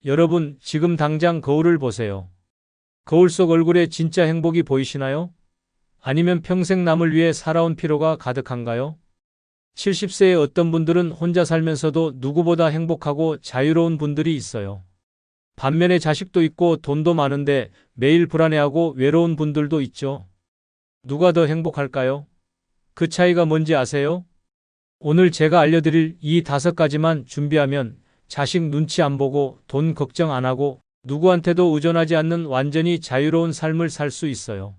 여러분, 지금 당장 거울을 보세요. 거울 속 얼굴에 진짜 행복이 보이시나요? 아니면 평생 남을 위해 살아온 피로가 가득한가요? 70세의 어떤 분들은 혼자 살면서도 누구보다 행복하고 자유로운 분들이 있어요. 반면에 자식도 있고 돈도 많은데 매일 불안해하고 외로운 분들도 있죠. 누가 더 행복할까요? 그 차이가 뭔지 아세요? 오늘 제가 알려드릴 이 5가지만 준비하면 자식 눈치 안 보고 돈 걱정 안 하고 누구한테도 의존하지 않는 완전히 자유로운 삶을 살 수 있어요.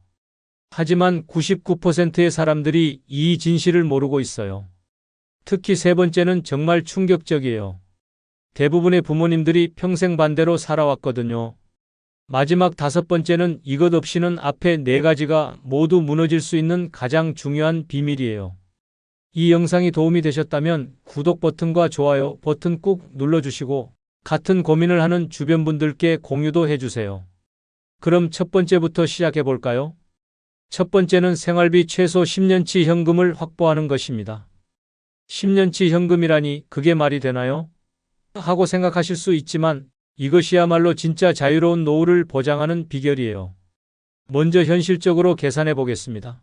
하지만 99%의 사람들이 이 진실을 모르고 있어요. 특히 세 번째는 정말 충격적이에요. 대부분의 부모님들이 평생 반대로 살아왔거든요. 마지막 5번째는 이것 없이는 앞에 4가지가 모두 무너질 수 있는 가장 중요한 비밀이에요. 이 영상이 도움이 되셨다면 구독 버튼과 좋아요 버튼 꾹 눌러주시고 같은 고민을 하는 주변 분들께 공유도 해주세요. 그럼 첫 번째부터 시작해 볼까요? 첫 번째는 생활비 최소 10년치 현금을 확보하는 것입니다. 10년치 현금이라니 그게 말이 되나요? 하고 생각하실 수 있지만 이것이야말로 진짜 자유로운 노후를 보장하는 비결이에요. 먼저 현실적으로 계산해 보겠습니다.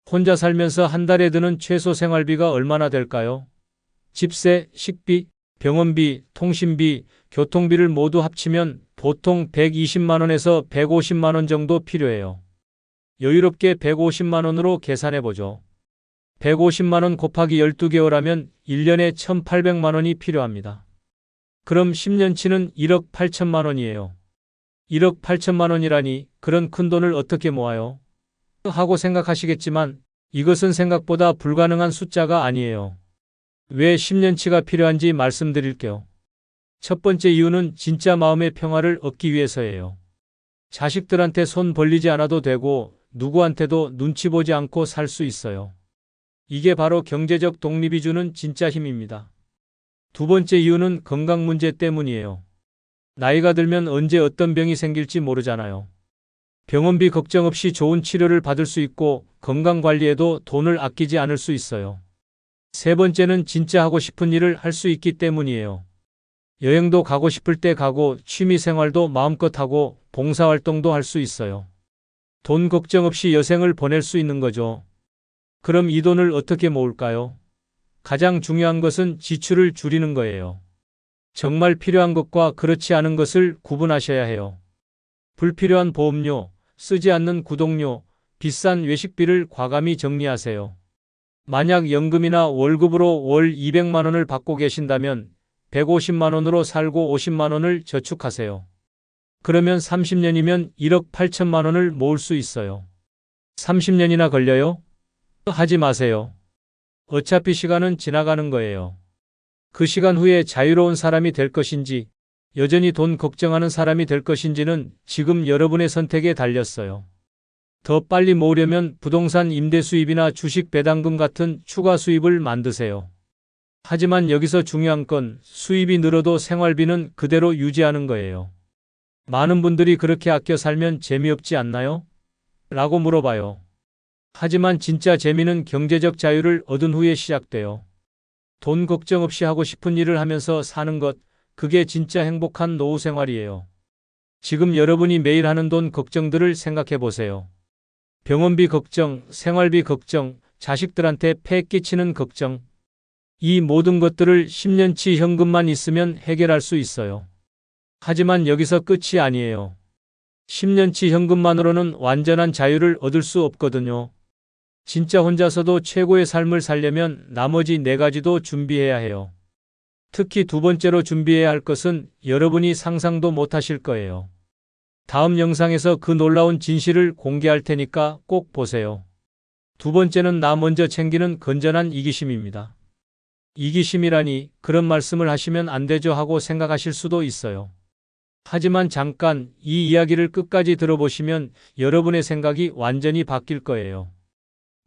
혼자 살면서 한 달에 드는 최소 생활비가 얼마나 될까요? 집세, 식비, 병원비, 통신비, 교통비를 모두 합치면 보통 120만 원에서 150만 원 정도 필요해요. 여유롭게 150만 원으로 계산해 보죠. 150만 원 곱하기 12개월 하면 1년에 1,800만 원이 필요합니다. 그럼 10년치는 1억 8천만 원이에요. 1억 8천만 원이라니 그런 큰 돈을 어떻게 모아요? 하고 생각하시겠지만 이것은 생각보다 불가능한 숫자가 아니에요. 왜 10년치가 필요한지 말씀드릴게요. 첫 번째 이유는 진짜 마음의 평화를 얻기 위해서예요. 자식들한테 손 벌리지 않아도 되고 누구한테도 눈치 보지 않고 살 수 있어요. 이게 바로 경제적 독립이 주는 진짜 힘입니다. 두 번째 이유는 건강 문제 때문이에요. 나이가 들면 언제 어떤 병이 생길지 모르잖아요. 병원비 걱정 없이 좋은 치료를 받을 수 있고 건강관리에도 돈을 아끼지 않을 수 있어요. 세 번째는 진짜 하고 싶은 일을 할 수 있기 때문이에요. 여행도 가고 싶을 때 가고 취미생활도 마음껏 하고 봉사활동도 할 수 있어요. 돈 걱정 없이 여생을 보낼 수 있는 거죠. 그럼 이 돈을 어떻게 모을까요? 가장 중요한 것은 지출을 줄이는 거예요. 정말 필요한 것과 그렇지 않은 것을 구분하셔야 해요. 불필요한 보험료, 쓰지 않는 구독료, 비싼 외식비를 과감히 정리하세요. 만약 연금이나 월급으로 월 200만 원을 받고 계신다면 150만 원으로 살고 50만 원을 저축하세요. 그러면 30년이면 1억 8천만 원을 모을 수 있어요. 30년이나 걸려요? 하지 마세요. 어차피 시간은 지나가는 거예요. 그 시간 후에 자유로운 사람이 될 것인지, 여전히 돈 걱정하는 사람이 될 것인지는 지금 여러분의 선택에 달렸어요. 더 빨리 모으려면 부동산 임대 수입이나 주식 배당금 같은 추가 수입을 만드세요. 하지만 여기서 중요한 건 수입이 늘어도 생활비는 그대로 유지하는 거예요. 많은 분들이 그렇게 아껴 살면 재미없지 않나요? 라고 물어봐요. 하지만 진짜 재미는 경제적 자유를 얻은 후에 시작돼요. 돈 걱정 없이 하고 싶은 일을 하면서 사는 것, 그게 진짜 행복한 노후 생활이에요. 지금 여러분이 매일 하는 돈 걱정들을 생각해 보세요. 병원비 걱정, 생활비 걱정, 자식들한테 폐 끼치는 걱정. 이 모든 것들을 10년치 현금만 있으면 해결할 수 있어요. 하지만 여기서 끝이 아니에요. 10년치 현금만으로는 완전한 자유를 얻을 수 없거든요. 진짜 혼자서도 최고의 삶을 살려면 나머지 4가지도 준비해야 해요. 특히 두 번째로 준비해야 할 것은 여러분이 상상도 못하실 거예요. 다음 영상에서 그 놀라운 진실을 공개할 테니까 꼭 보세요. 두 번째는 나 먼저 챙기는 건전한 이기심입니다. 이기심이라니 그런 말씀을 하시면 안 되죠 하고 생각하실 수도 있어요. 하지만 잠깐 이 이야기를 끝까지 들어보시면 여러분의 생각이 완전히 바뀔 거예요.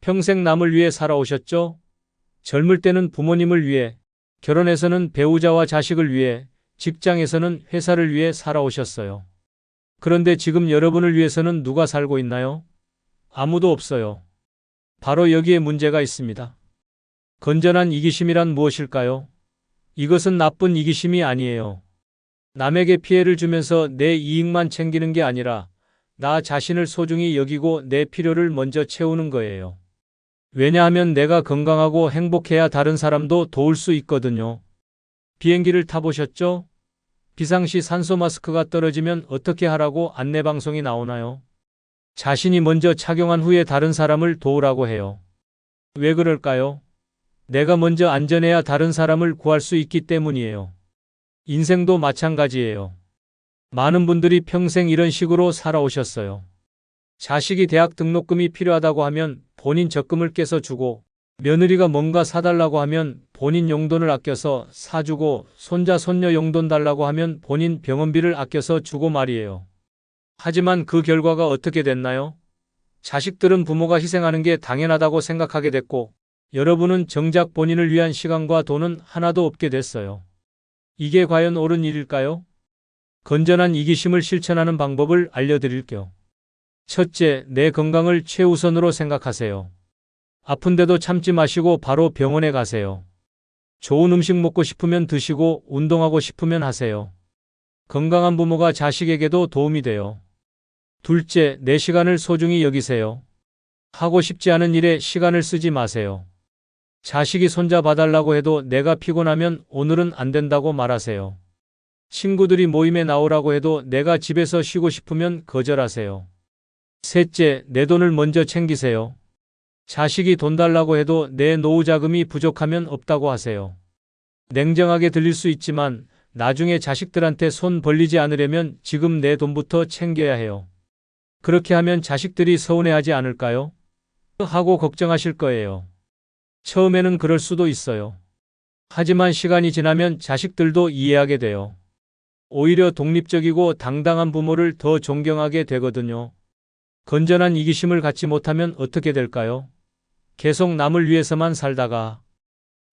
평생 남을 위해 살아오셨죠? 젊을 때는 부모님을 위해, 결혼해서는 배우자와 자식을 위해, 직장에서는 회사를 위해 살아오셨어요. 그런데 지금 여러분을 위해서는 누가 살고 있나요? 아무도 없어요. 바로 여기에 문제가 있습니다. 건전한 이기심이란 무엇일까요? 이것은 나쁜 이기심이 아니에요. 남에게 피해를 주면서 내 이익만 챙기는 게 아니라 나 자신을 소중히 여기고 내 필요를 먼저 채우는 거예요. 왜냐하면 내가 건강하고 행복해야 다른 사람도 도울 수 있거든요. 비행기를 타보셨죠? 비상시 산소 마스크가 떨어지면 어떻게 하라고 안내방송이 나오나요? 자신이 먼저 착용한 후에 다른 사람을 도우라고 해요. 왜 그럴까요? 내가 먼저 안전해야 다른 사람을 구할 수 있기 때문이에요. 인생도 마찬가지예요. 많은 분들이 평생 이런 식으로 살아오셨어요. 자식이 대학 등록금이 필요하다고 하면 본인 적금을 깨서 주고, 며느리가 뭔가 사달라고 하면 본인 용돈을 아껴서 사주고, 손자 손녀 용돈 달라고 하면 본인 병원비를 아껴서 주고 말이에요. 하지만 그 결과가 어떻게 됐나요? 자식들은 부모가 희생하는 게 당연하다고 생각하게 됐고, 여러분은 정작 본인을 위한 시간과 돈은 하나도 없게 됐어요. 이게 과연 옳은 일일까요? 건전한 이기심을 실천하는 방법을 알려드릴게요. 첫째, 내 건강을 최우선으로 생각하세요. 아픈데도 참지 마시고 바로 병원에 가세요. 좋은 음식 먹고 싶으면 드시고 운동하고 싶으면 하세요. 건강한 부모가 자식에게도 도움이 돼요. 둘째, 내 시간을 소중히 여기세요. 하고 싶지 않은 일에 시간을 쓰지 마세요. 자식이 손자 봐달라고 해도 내가 피곤하면 오늘은 안 된다고 말하세요. 친구들이 모임에 나오라고 해도 내가 집에서 쉬고 싶으면 거절하세요. 셋째, 내 돈을 먼저 챙기세요. 자식이 돈 달라고 해도 내 노후 자금이 부족하면 없다고 하세요. 냉정하게 들릴 수 있지만 나중에 자식들한테 손 벌리지 않으려면 지금 내 돈부터 챙겨야 해요. 그렇게 하면 자식들이 서운해하지 않을까요? 하고 걱정하실 거예요. 처음에는 그럴 수도 있어요. 하지만 시간이 지나면 자식들도 이해하게 돼요. 오히려 독립적이고 당당한 부모를 더 존경하게 되거든요. 건전한 이기심을 갖지 못하면 어떻게 될까요? 계속 남을 위해서만 살다가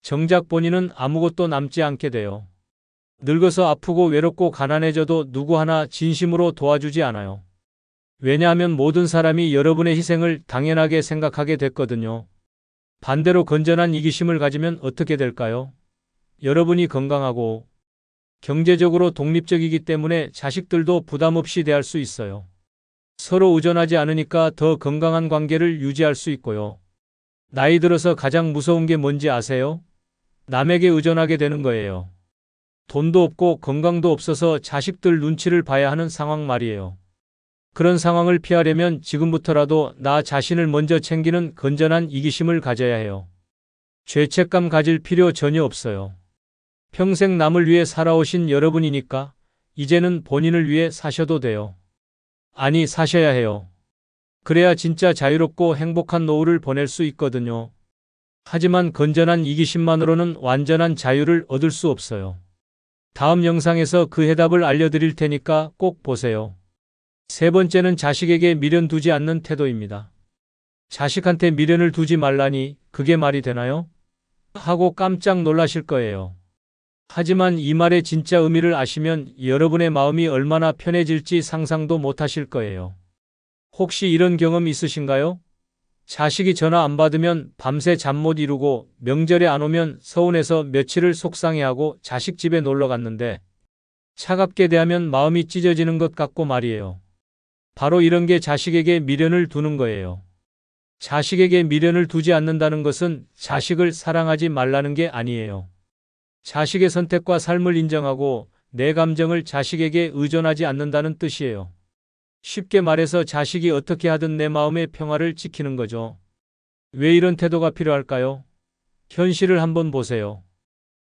정작 본인은 아무것도 남지 않게 돼요. 늙어서 아프고 외롭고 가난해져도 누구 하나 진심으로 도와주지 않아요. 왜냐하면 모든 사람이 여러분의 희생을 당연하게 생각하게 됐거든요. 반대로 건전한 이기심을 가지면 어떻게 될까요? 여러분이 건강하고 경제적으로 독립적이기 때문에 자식들도 부담 없이 대할 수 있어요. 서로 의존하지 않으니까 더 건강한 관계를 유지할 수 있고요. 나이 들어서 가장 무서운 게 뭔지 아세요? 남에게 의존하게 되는 거예요. 돈도 없고 건강도 없어서 자식들 눈치를 봐야 하는 상황 말이에요. 그런 상황을 피하려면 지금부터라도 나 자신을 먼저 챙기는 건전한 이기심을 가져야 해요. 죄책감 가질 필요 전혀 없어요. 평생 남을 위해 살아오신 여러분이니까 이제는 본인을 위해 사셔도 돼요. 아니, 사셔야 해요. 그래야 진짜 자유롭고 행복한 노후를 보낼 수 있거든요. 하지만 건전한 이기심만으로는 완전한 자유를 얻을 수 없어요. 다음 영상에서 그 해답을 알려드릴 테니까 꼭 보세요. 세 번째는 자식에게 미련 두지 않는 태도입니다. 자식한테 미련을 두지 말라니 그게 말이 되나요? 하고 깜짝 놀라실 거예요. 하지만 이 말의 진짜 의미를 아시면 여러분의 마음이 얼마나 편해질지 상상도 못하실 거예요. 혹시 이런 경험 있으신가요? 자식이 전화 안 받으면 밤새 잠 못 이루고 명절에 안 오면 서운해서 며칠을 속상해하고 자식 집에 놀러 갔는데 차갑게 대하면 마음이 찢어지는 것 같고 말이에요. 바로 이런 게 자식에게 미련을 두는 거예요. 자식에게 미련을 두지 않는다는 것은 자식을 사랑하지 말라는 게 아니에요. 자식의 선택과 삶을 인정하고 내 감정을 자식에게 의존하지 않는다는 뜻이에요. 쉽게 말해서 자식이 어떻게 하든 내 마음의 평화를 지키는 거죠. 왜 이런 태도가 필요할까요? 현실을 한번 보세요.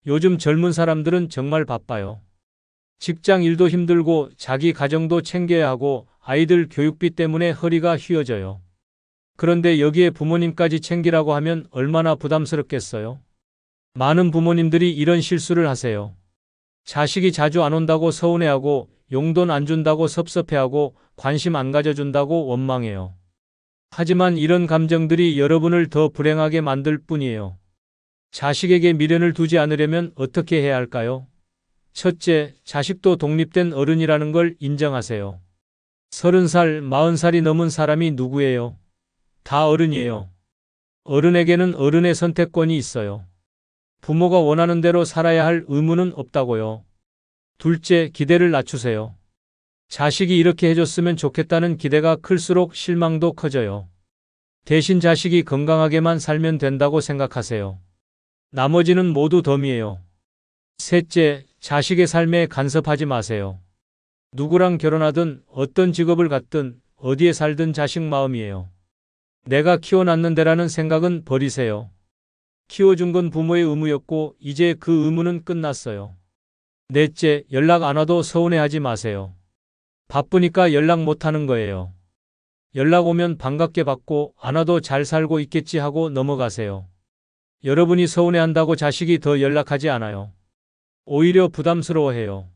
요즘 젊은 사람들은 정말 바빠요. 직장 일도 힘들고 자기 가정도 챙겨야 하고 아이들 교육비 때문에 허리가 휘어져요. 그런데 여기에 부모님까지 챙기라고 하면 얼마나 부담스럽겠어요? 많은 부모님들이 이런 실수를 하세요. 자식이 자주 안 온다고 서운해하고 용돈 안 준다고 섭섭해하고 관심 안 가져준다고 원망해요. 하지만 이런 감정들이 여러분을 더 불행하게 만들 뿐이에요. 자식에게 미련을 두지 않으려면 어떻게 해야 할까요? 첫째, 자식도 독립된 어른이라는 걸 인정하세요. 30살, 40살이 넘은 사람이 누구예요? 다 어른이에요. 어른에게는 어른의 선택권이 있어요. 부모가 원하는 대로 살아야 할 의무는 없다고요. 둘째, 기대를 낮추세요. 자식이 이렇게 해줬으면 좋겠다는 기대가 클수록 실망도 커져요. 대신 자식이 건강하게만 살면 된다고 생각하세요. 나머지는 모두 덤이에요. 셋째, 자식의 삶에 간섭하지 마세요. 누구랑 결혼하든 어떤 직업을 갖든 어디에 살든 자식 마음이에요. 내가 키워놨는데라는 생각은 버리세요. 키워준 건 부모의 의무였고 이제 그 의무는 끝났어요. 넷째, 연락 안 와도 서운해하지 마세요. 바쁘니까 연락 못하는 거예요. 연락 오면 반갑게 받고 안 와도 잘 살고 있겠지 하고 넘어가세요. 여러분이 서운해한다고 자식이 더 연락하지 않아요. 오히려 부담스러워해요.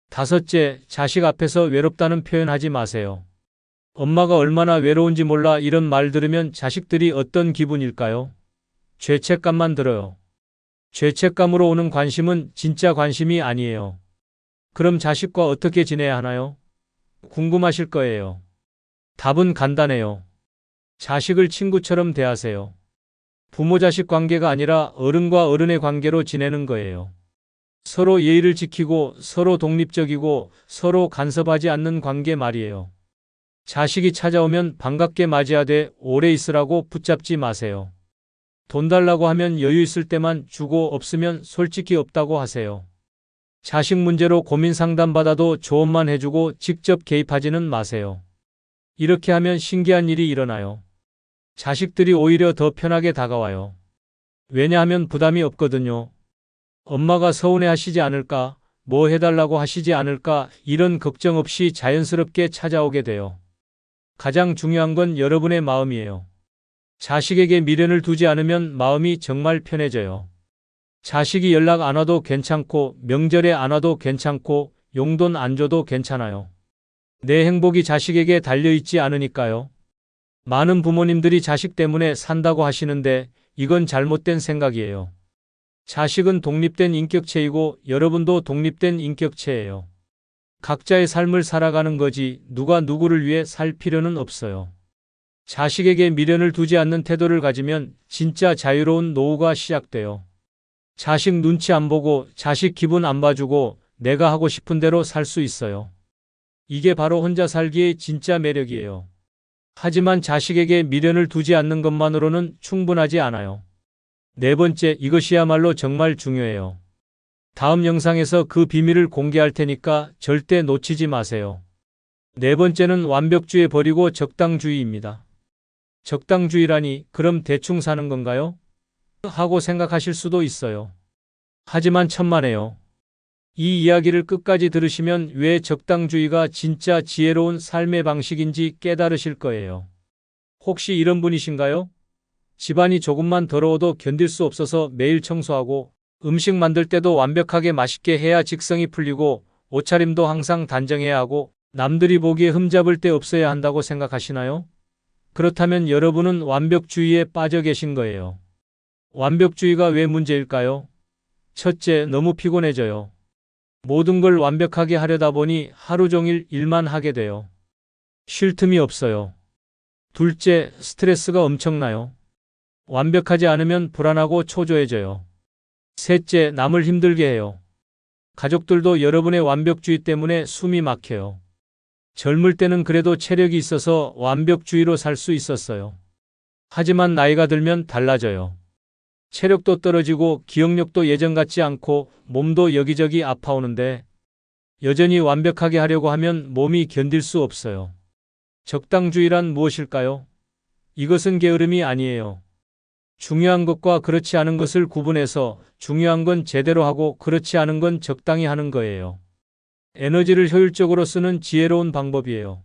다섯째, 자식 앞에서 외롭다는 표현하지 마세요. 엄마가 얼마나 외로운지 몰라 이런 말 들으면 자식들이 어떤 기분일까요? 죄책감만 들어요. 죄책감으로 오는 관심은 진짜 관심이 아니에요. 그럼 자식과 어떻게 지내야 하나요? 궁금하실 거예요. 답은 간단해요. 자식을 친구처럼 대하세요. 부모 자식 관계가 아니라 어른과 어른의 관계로 지내는 거예요. 서로 예의를 지키고 서로 독립적이고 서로 간섭하지 않는 관계 말이에요. 자식이 찾아오면 반갑게 맞이하되 오래 있으라고 붙잡지 마세요. 돈 달라고 하면 여유 있을 때만 주고 없으면 솔직히 없다고 하세요. 자식 문제로 고민 상담받아도 조언만 해주고 직접 개입하지는 마세요. 이렇게 하면 신기한 일이 일어나요. 자식들이 오히려 더 편하게 다가와요. 왜냐하면 부담이 없거든요. 엄마가 서운해 하시지 않을까, 뭐 해달라고 하시지 않을까, 이런 걱정 없이 자연스럽게 찾아오게 돼요. 가장 중요한 건 여러분의 마음이에요. 자식에게 미련을 두지 않으면 마음이 정말 편해져요. 자식이 연락 안 와도 괜찮고 명절에 안 와도 괜찮고 용돈 안 줘도 괜찮아요. 내 행복이 자식에게 달려있지 않으니까요. 많은 부모님들이 자식 때문에 산다고 하시는데 이건 잘못된 생각이에요. 자식은 독립된 인격체이고 여러분도 독립된 인격체예요. 각자의 삶을 살아가는 거지 누가 누구를 위해 살 필요는 없어요. 자식에게 미련을 두지 않는 태도를 가지면 진짜 자유로운 노후가 시작돼요. 자식 눈치 안 보고 자식 기분 안 봐주고 내가 하고 싶은 대로 살 수 있어요. 이게 바로 혼자 살기의 진짜 매력이에요. 하지만 자식에게 미련을 두지 않는 것만으로는 충분하지 않아요. 네 번째, 이것이야말로 정말 중요해요. 다음 영상에서 그 비밀을 공개할 테니까 절대 놓치지 마세요. 네 번째는 완벽주의 버리고 적당주의입니다. 적당주의라니 그럼 대충 사는 건가요? 하고 생각하실 수도 있어요. 하지만 천만에요. 이 이야기를 끝까지 들으시면 왜 적당주의가 진짜 지혜로운 삶의 방식인지 깨달으실 거예요. 혹시 이런 분이신가요? 집안이 조금만 더러워도 견딜 수 없어서 매일 청소하고 음식 만들 때도 완벽하게 맛있게 해야 직성이 풀리고 옷차림도 항상 단정해야 하고 남들이 보기에 흠잡을 데 없어야 한다고 생각하시나요? 그렇다면 여러분은 완벽주의에 빠져 계신 거예요. 완벽주의가 왜 문제일까요? 첫째, 너무 피곤해져요. 모든 걸 완벽하게 하려다 보니 하루 종일 일만 하게 돼요. 쉴 틈이 없어요. 둘째, 스트레스가 엄청나요. 완벽하지 않으면 불안하고 초조해져요. 셋째, 남을 힘들게 해요. 가족들도 여러분의 완벽주의 때문에 숨이 막혀요. 젊을 때는 그래도 체력이 있어서 완벽주의로 살 수 있었어요. 하지만 나이가 들면 달라져요. 체력도 떨어지고 기억력도 예전 같지 않고 몸도 여기저기 아파오는데 여전히 완벽하게 하려고 하면 몸이 견딜 수 없어요. 적당주의란 무엇일까요? 이것은 게으름이 아니에요. 중요한 것과 그렇지 않은 것을 구분해서 중요한 건 제대로 하고 그렇지 않은 건 적당히 하는 거예요. 에너지를 효율적으로 쓰는 지혜로운 방법이에요.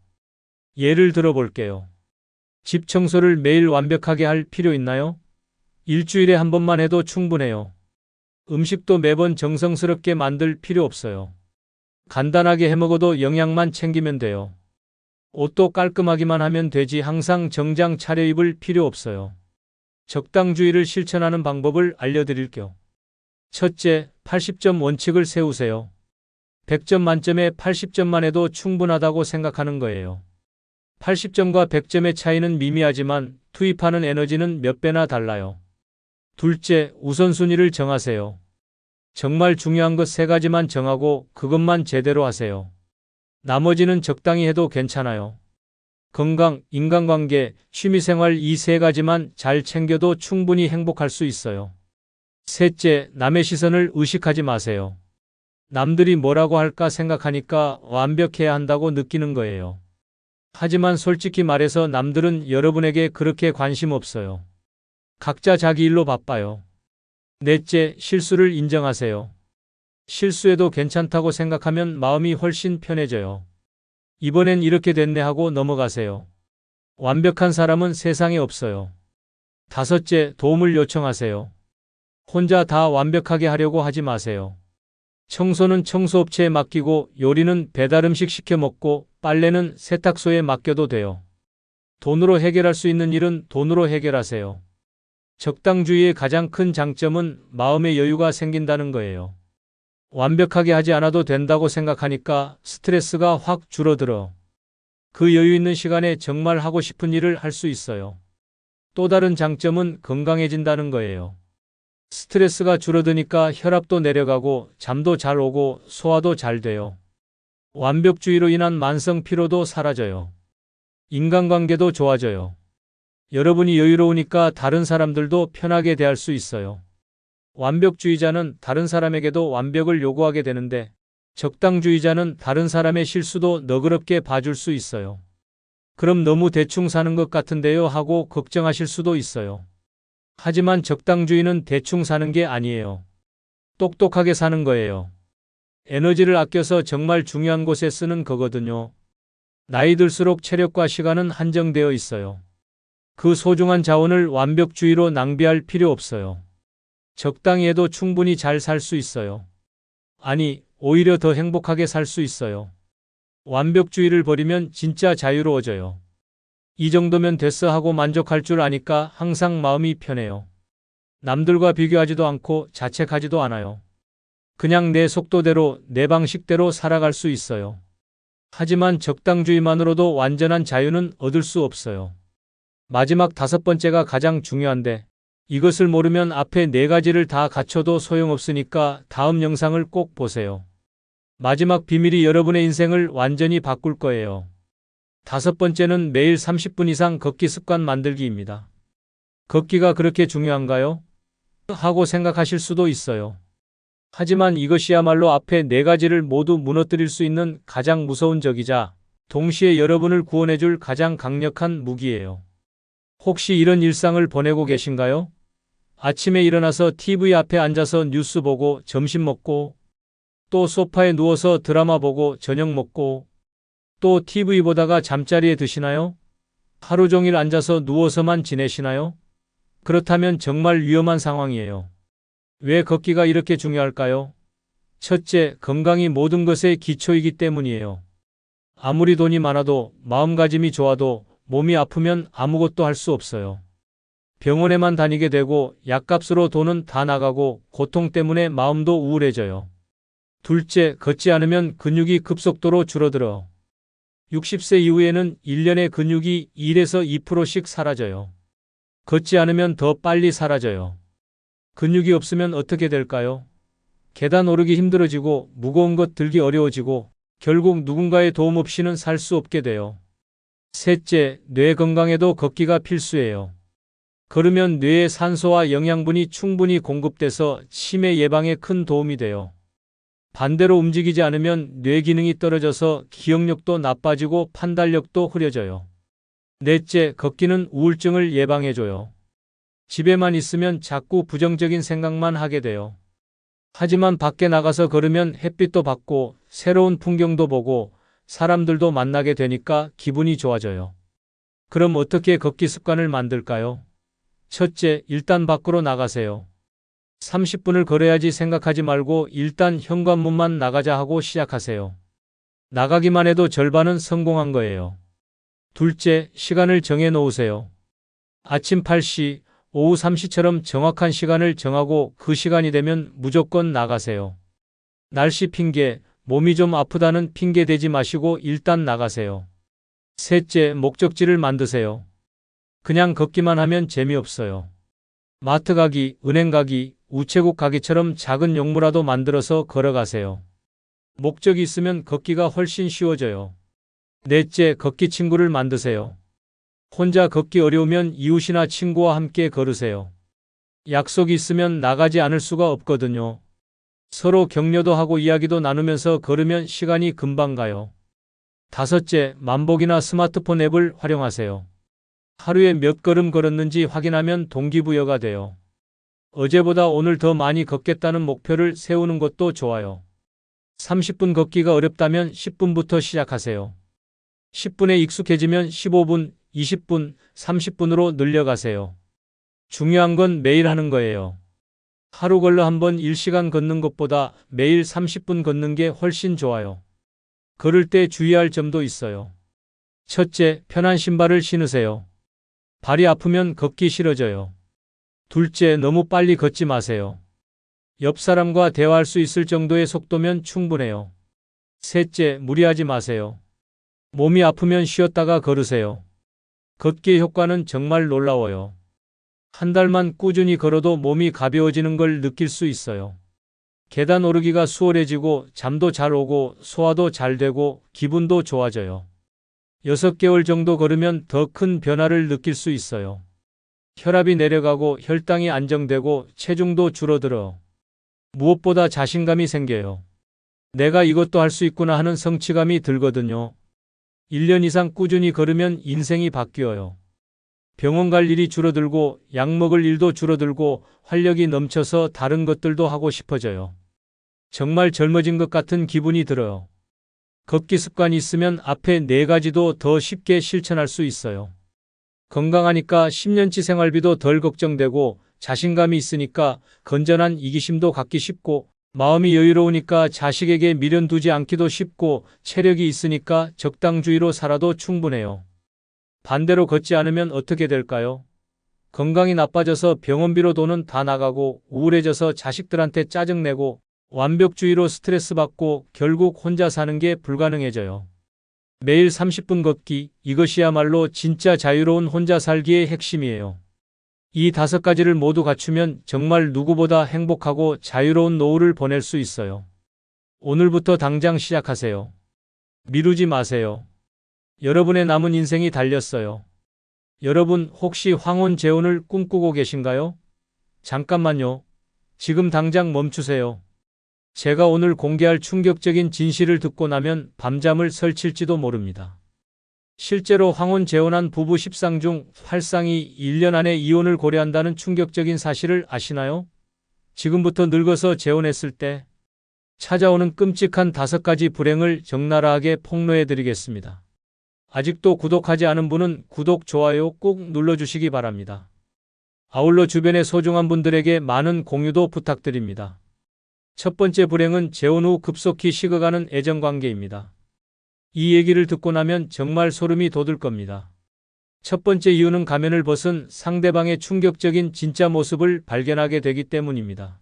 예를 들어 볼게요. 집 청소를 매일 완벽하게 할 필요 있나요? 일주일에 한 번만 해도 충분해요. 음식도 매번 정성스럽게 만들 필요 없어요. 간단하게 해먹어도 영양만 챙기면 돼요. 옷도 깔끔하기만 하면 되지 항상 정장 차려입을 필요 없어요. 적당주의를 실천하는 방법을 알려드릴게요. 첫째, 80점 원칙을 세우세요. 100점 만점에 80점만 해도 충분하다고 생각하는 거예요. 80점과 100점의 차이는 미미하지만 투입하는 에너지는 몇 배나 달라요. 둘째, 우선순위를 정하세요. 정말 중요한 것 3가지만 정하고 그것만 제대로 하세요. 나머지는 적당히 해도 괜찮아요. 건강, 인간관계, 취미생활 이 3가지만 잘 챙겨도 충분히 행복할 수 있어요. 셋째, 남의 시선을 의식하지 마세요. 남들이 뭐라고 할까 생각하니까 완벽해야 한다고 느끼는 거예요. 하지만 솔직히 말해서 남들은 여러분에게 그렇게 관심 없어요. 각자 자기 일로 바빠요. 넷째, 실수를 인정하세요. 실수해도 괜찮다고 생각하면 마음이 훨씬 편해져요. 이번엔 이렇게 됐네 하고 넘어가세요. 완벽한 사람은 세상에 없어요. 다섯째, 도움을 요청하세요. 혼자 다 완벽하게 하려고 하지 마세요. 청소는 청소업체에 맡기고 요리는 배달음식 시켜 먹고 빨래는 세탁소에 맡겨도 돼요. 돈으로 해결할 수 있는 일은 돈으로 해결하세요. 적당주의의 가장 큰 장점은 마음의 여유가 생긴다는 거예요. 완벽하게 하지 않아도 된다고 생각하니까 스트레스가 확 줄어들어. 그 여유 있는 시간에 정말 하고 싶은 일을 할 수 있어요. 또 다른 장점은 건강해진다는 거예요. 스트레스가 줄어드니까 혈압도 내려가고 잠도 잘 오고 소화도 잘 돼요. 완벽주의로 인한 만성 피로도 사라져요. 인간관계도 좋아져요. 여러분이 여유로우니까 다른 사람들도 편하게 대할 수 있어요. 완벽주의자는 다른 사람에게도 완벽을 요구하게 되는데 적당주의자는 다른 사람의 실수도 너그럽게 봐줄 수 있어요. 그럼 너무 대충 사는 것 같은데요 하고 걱정하실 수도 있어요. 하지만 적당주의는 대충 사는 게 아니에요. 똑똑하게 사는 거예요. 에너지를 아껴서 정말 중요한 곳에 쓰는 거거든요. 나이 들수록 체력과 시간은 한정되어 있어요. 그 소중한 자원을 완벽주의로 낭비할 필요 없어요. 적당히 해도 충분히 잘 살 수 있어요. 아니, 오히려 더 행복하게 살 수 있어요. 완벽주의를 버리면 진짜 자유로워져요. 이 정도면 됐어 하고 만족할 줄 아니까 항상 마음이 편해요. 남들과 비교하지도 않고 자책하지도 않아요. 그냥 내 속도대로, 내 방식대로 살아갈 수 있어요. 하지만 적당주의만으로도 완전한 자유는 얻을 수 없어요. 마지막 5번째가 가장 중요한데 이것을 모르면 앞에 4가지를 다 갖춰도 소용없으니까 다음 영상을 꼭 보세요. 마지막 비밀이 여러분의 인생을 완전히 바꿀 거예요. 5번째는 매일 30분 이상 걷기 습관 만들기입니다. 걷기가 그렇게 중요한가요? 하고 생각하실 수도 있어요. 하지만 이것이야말로 앞에 4가지를 모두 무너뜨릴 수 있는 가장 무서운 적이자 동시에 여러분을 구원해줄 가장 강력한 무기예요. 혹시 이런 일상을 보내고 계신가요? 아침에 일어나서 TV 앞에 앉아서 뉴스 보고 점심 먹고 또 소파에 누워서 드라마 보고 저녁 먹고 또 TV 보다가 잠자리에 드시나요? 하루 종일 앉아서 누워서만 지내시나요? 그렇다면 정말 위험한 상황이에요. 왜 걷기가 이렇게 중요할까요? 첫째, 건강이 모든 것의 기초이기 때문이에요. 아무리 돈이 많아도 마음가짐이 좋아도 몸이 아프면 아무것도 할 수 없어요. 병원에만 다니게 되고 약값으로 돈은 다 나가고 고통 때문에 마음도 우울해져요. 둘째, 걷지 않으면 근육이 급속도로 줄어들어. 60세 이후에는 1년의 근육이 1에서 2%씩 사라져요. 걷지 않으면 더 빨리 사라져요. 근육이 없으면 어떻게 될까요? 계단 오르기 힘들어지고 무거운 것 들기 어려워지고 결국 누군가의 도움 없이는 살 수 없게 돼요. 셋째, 뇌 건강에도 걷기가 필수예요. 걸으면 뇌에 산소와 영양분이 충분히 공급돼서 치매 예방에 큰 도움이 돼요. 반대로 움직이지 않으면 뇌 기능이 떨어져서 기억력도 나빠지고 판단력도 흐려져요. 넷째, 걷기는 우울증을 예방해줘요. 집에만 있으면 자꾸 부정적인 생각만 하게 돼요. 하지만 밖에 나가서 걸으면 햇빛도 받고 새로운 풍경도 보고 사람들도 만나게 되니까 기분이 좋아져요. 그럼 어떻게 걷기 습관을 만들까요? 첫째, 일단 밖으로 나가세요. 30분을 걸어야지 생각하지 말고 일단 현관문만 나가자 하고 시작하세요. 나가기만 해도 절반은 성공한 거예요. 둘째, 시간을 정해 놓으세요. 아침 8시, 오후 3시처럼 정확한 시간을 정하고 그 시간이 되면 무조건 나가세요. 날씨 핑계, 몸이 좀 아프다는 핑계 대지 마시고 일단 나가세요. 셋째, 목적지를 만드세요. 그냥 걷기만 하면 재미없어요. 마트 가기, 은행 가기, 우체국 가기처럼 작은 용무라도 만들어서 걸어가세요. 목적이 있으면 걷기가 훨씬 쉬워져요. 넷째, 걷기 친구를 만드세요. 혼자 걷기 어려우면 이웃이나 친구와 함께 걸으세요. 약속이 있으면 나가지 않을 수가 없거든요. 서로 격려도 하고 이야기도 나누면서 걸으면 시간이 금방 가요. 다섯째, 만복이나 스마트폰 앱을 활용하세요. 하루에 몇 걸음 걸었는지 확인하면 동기부여가 돼요. 어제보다 오늘 더 많이 걷겠다는 목표를 세우는 것도 좋아요. 30분 걷기가 어렵다면 10분부터 시작하세요. 10분에 익숙해지면 15분, 20분, 30분으로 늘려가세요. 중요한 건 매일 하는 거예요. 하루 걸러 한번 1시간 걷는 것보다 매일 30분 걷는 게 훨씬 좋아요. 걸을 때 주의할 점도 있어요. 첫째, 편한 신발을 신으세요. 발이 아프면 걷기 싫어져요. 둘째, 너무 빨리 걷지 마세요. 옆 사람과 대화할 수 있을 정도의 속도면 충분해요. 셋째, 무리하지 마세요. 몸이 아프면 쉬었다가 걸으세요. 걷기의 효과는 정말 놀라워요. 한 달만 꾸준히 걸어도 몸이 가벼워지는 걸 느낄 수 있어요. 계단 오르기가 수월해지고 잠도 잘 오고 소화도 잘 되고 기분도 좋아져요. 6개월 정도 걸으면 더 큰 변화를 느낄 수 있어요. 혈압이 내려가고 혈당이 안정되고 체중도 줄어들어. 무엇보다 자신감이 생겨요. 내가 이것도 할 수 있구나 하는 성취감이 들거든요. 1년 이상 꾸준히 걸으면 인생이 바뀌어요. 병원 갈 일이 줄어들고 약 먹을 일도 줄어들고 활력이 넘쳐서 다른 것들도 하고 싶어져요. 정말 젊어진 것 같은 기분이 들어요. 걷기 습관이 있으면 앞에 4가지도 더 쉽게 실천할 수 있어요. 건강하니까 10년치 생활비도 덜 걱정되고 자신감이 있으니까 건전한 이기심도 갖기 쉽고 마음이 여유로우니까 자식에게 미련 두지 않기도 쉽고 체력이 있으니까 적당주의로 살아도 충분해요. 반대로 걷지 않으면 어떻게 될까요? 건강이 나빠져서 병원비로 돈은 다 나가고 우울해져서 자식들한테 짜증내고 완벽주의로 스트레스 받고 결국 혼자 사는 게 불가능해져요. 매일 30분 걷기, 이것이야말로 진짜 자유로운 혼자 살기의 핵심이에요. 이 5가지를 모두 갖추면 정말 누구보다 행복하고 자유로운 노후를 보낼 수 있어요. 오늘부터 당장 시작하세요. 미루지 마세요. 여러분의 남은 인생이 달렸어요. 여러분 혹시 황혼재혼을 꿈꾸고 계신가요? 잠깐만요. 지금 당장 멈추세요. 제가 오늘 공개할 충격적인 진실을 듣고 나면 밤잠을 설칠지도 모릅니다. 실제로 황혼재혼한 부부 10쌍 중 8쌍이 1년 안에 이혼을 고려한다는 충격적인 사실을 아시나요? 지금부터 늙어서 재혼했을 때 찾아오는 끔찍한 5가지 불행을 적나라하게 폭로해드리겠습니다. 아직도 구독하지 않은 분은 구독, 좋아요 꼭 눌러주시기 바랍니다. 아울러 주변의 소중한 분들에게 많은 공유도 부탁드립니다. 첫 번째 불행은 재혼 후 급속히 식어가는 애정관계입니다. 이 얘기를 듣고 나면 정말 소름이 돋을 겁니다. 첫 번째 이유는 가면을 벗은 상대방의 충격적인 진짜 모습을 발견하게 되기 때문입니다.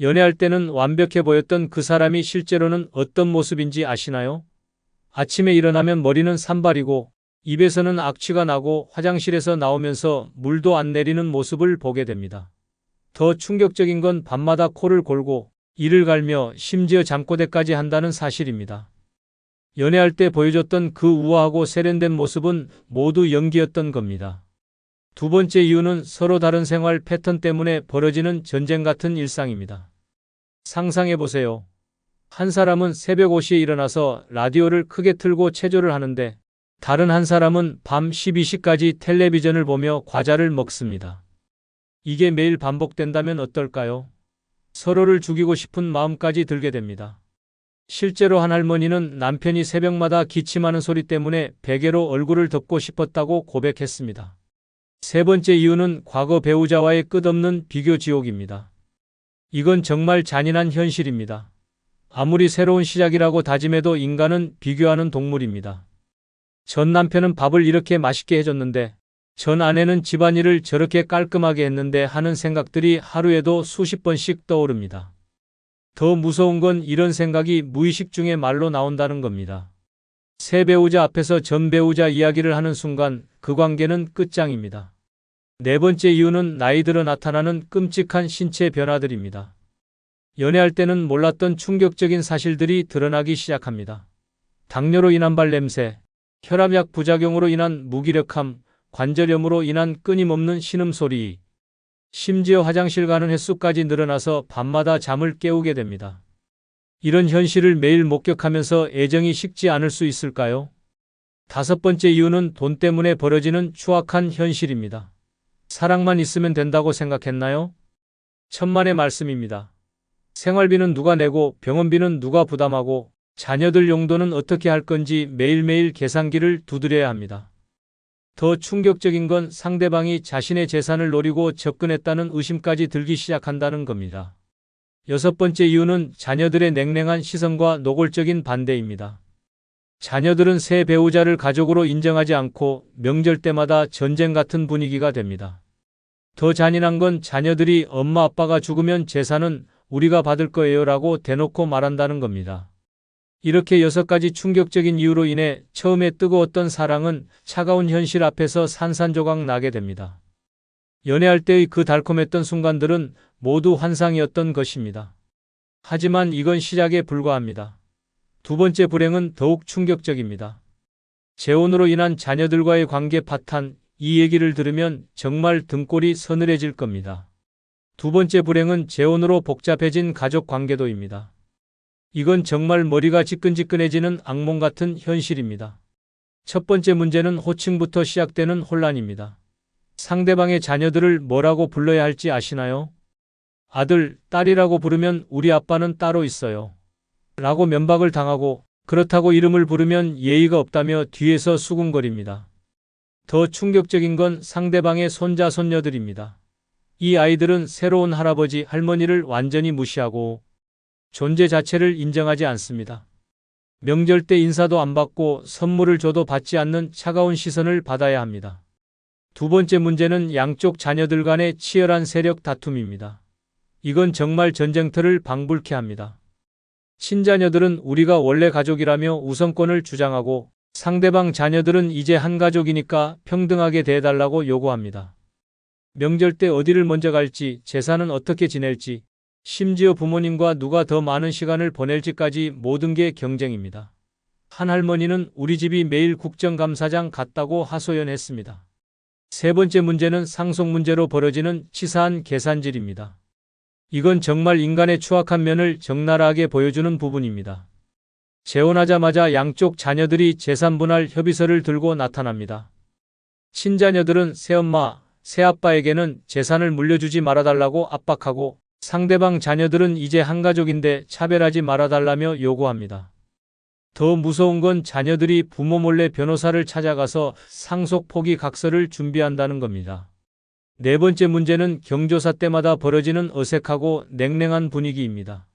연애할 때는 완벽해 보였던 그 사람이 실제로는 어떤 모습인지 아시나요? 아침에 일어나면 머리는 산발이고 입에서는 악취가 나고 화장실에서 나오면서 물도 안 내리는 모습을 보게 됩니다. 더 충격적인 건 밤마다 코를 골고 이를 갈며 심지어 잠꼬대까지 한다는 사실입니다. 연애할 때 보여줬던 그 우아하고 세련된 모습은 모두 연기였던 겁니다. 두 번째 이유는 서로 다른 생활 패턴 때문에 벌어지는 전쟁 같은 일상입니다. 상상해보세요. 한 사람은 새벽 5시에 일어나서 라디오를 크게 틀고 체조를 하는데 다른 한 사람은 밤 12시까지 텔레비전을 보며 과자를 먹습니다. 이게 매일 반복된다면 어떨까요? 서로를 죽이고 싶은 마음까지 들게 됩니다. 실제로 한 할머니는 남편이 새벽마다 기침하는 소리 때문에 베개로 얼굴을 덮고 싶었다고 고백했습니다. 세 번째 이유는 과거 배우자와의 끝없는 비교 지옥입니다. 이건 정말 잔인한 현실입니다. 아무리 새로운 시작이라고 다짐해도 인간은 비교하는 동물입니다. 전 남편은 밥을 이렇게 맛있게 해줬는데 전 아내는 집안일을 저렇게 깔끔하게 했는데 하는 생각들이 하루에도 수십 번씩 떠오릅니다. 더 무서운 건 이런 생각이 무의식 중에 말로 나온다는 겁니다. 새 배우자 앞에서 전 배우자 이야기를 하는 순간 그 관계는 끝장입니다. 네 번째 이유는 나이 들어 나타나는 끔찍한 신체 변화들입니다. 연애할 때는 몰랐던 충격적인 사실들이 드러나기 시작합니다. 당뇨로 인한 발냄새, 혈압약 부작용으로 인한 무기력함, 관절염으로 인한 끊임없는 신음소리, 심지어 화장실 가는 횟수까지 늘어나서 밤마다 잠을 깨우게 됩니다. 이런 현실을 매일 목격하면서 애정이 식지 않을 수 있을까요? 다섯 번째 이유는 돈 때문에 벌어지는 추악한 현실입니다. 사랑만 있으면 된다고 생각했나요? 천만의 말씀입니다. 생활비는 누가 내고 병원비는 누가 부담하고 자녀들 용돈은 어떻게 할 건지 매일매일 계산기를 두드려야 합니다. 더 충격적인 건 상대방이 자신의 재산을 노리고 접근했다는 의심까지 들기 시작한다는 겁니다. 여섯 번째 이유는 자녀들의 냉랭한 시선과 노골적인 반대입니다. 자녀들은 새 배우자를 가족으로 인정하지 않고 명절 때마다 전쟁 같은 분위기가 됩니다. 더 잔인한 건 자녀들이 엄마 아빠가 죽으면 재산은 우리가 받을 거예요 라고 대놓고 말한다는 겁니다. 이렇게 6가지 충격적인 이유로 인해 처음에 뜨거웠던 사랑은 차가운 현실 앞에서 산산조각 나게 됩니다. 연애할 때의 그 달콤했던 순간들은 모두 환상이었던 것입니다. 하지만 이건 시작에 불과합니다. 두 번째 불행은 더욱 충격적입니다. 재혼으로 인한 자녀들과의 관계 파탄, 이 얘기를 들으면 정말 등골이 서늘해질 겁니다. 두 번째 불행은 재혼으로 복잡해진 가족 관계도입니다. 이건 정말 머리가 지끈지끈해지는 악몽 같은 현실입니다. 첫 번째 문제는 호칭부터 시작되는 혼란입니다. 상대방의 자녀들을 뭐라고 불러야 할지 아시나요? 아들, 딸이라고 부르면 우리 아빠는 따로 있어요. 라고 면박을 당하고 그렇다고 이름을 부르면 예의가 없다며 뒤에서 수군거립니다. 더 충격적인 건 상대방의 손자, 손녀들입니다. 이 아이들은 새로운 할아버지, 할머니를 완전히 무시하고 존재 자체를 인정하지 않습니다. 명절 때 인사도 안 받고 선물을 줘도 받지 않는 차가운 시선을 받아야 합니다. 두 번째 문제는 양쪽 자녀들 간의 치열한 세력 다툼입니다. 이건 정말 전쟁터를 방불케 합니다. 친자녀들은 우리가 원래 가족이라며 우선권을 주장하고 상대방 자녀들은 이제 한 가족이니까 평등하게 대해달라고 요구합니다. 명절 때 어디를 먼저 갈지, 재산은 어떻게 지낼지, 심지어 부모님과 누가 더 많은 시간을 보낼지까지 모든 게 경쟁입니다. 한 할머니는 우리 집이 매일 국정감사장 같다고 하소연했습니다. 세 번째 문제는 상속 문제로 벌어지는 치사한 계산질입니다. 이건 정말 인간의 추악한 면을 적나라하게 보여주는 부분입니다. 재혼하자마자 양쪽 자녀들이 재산 분할 협의서를 들고 나타납니다. 친자녀들은 새엄마, 새아빠에게는 재산을 물려주지 말아달라고 압박하고 상대방 자녀들은 이제 한 가족인데 차별하지 말아달라며 요구합니다. 더 무서운 건 자녀들이 부모 몰래 변호사를 찾아가서 상속 포기 각서를 준비한다는 겁니다. 네 번째 문제는 경조사 때마다 벌어지는 어색하고 냉랭한 분위기입니다.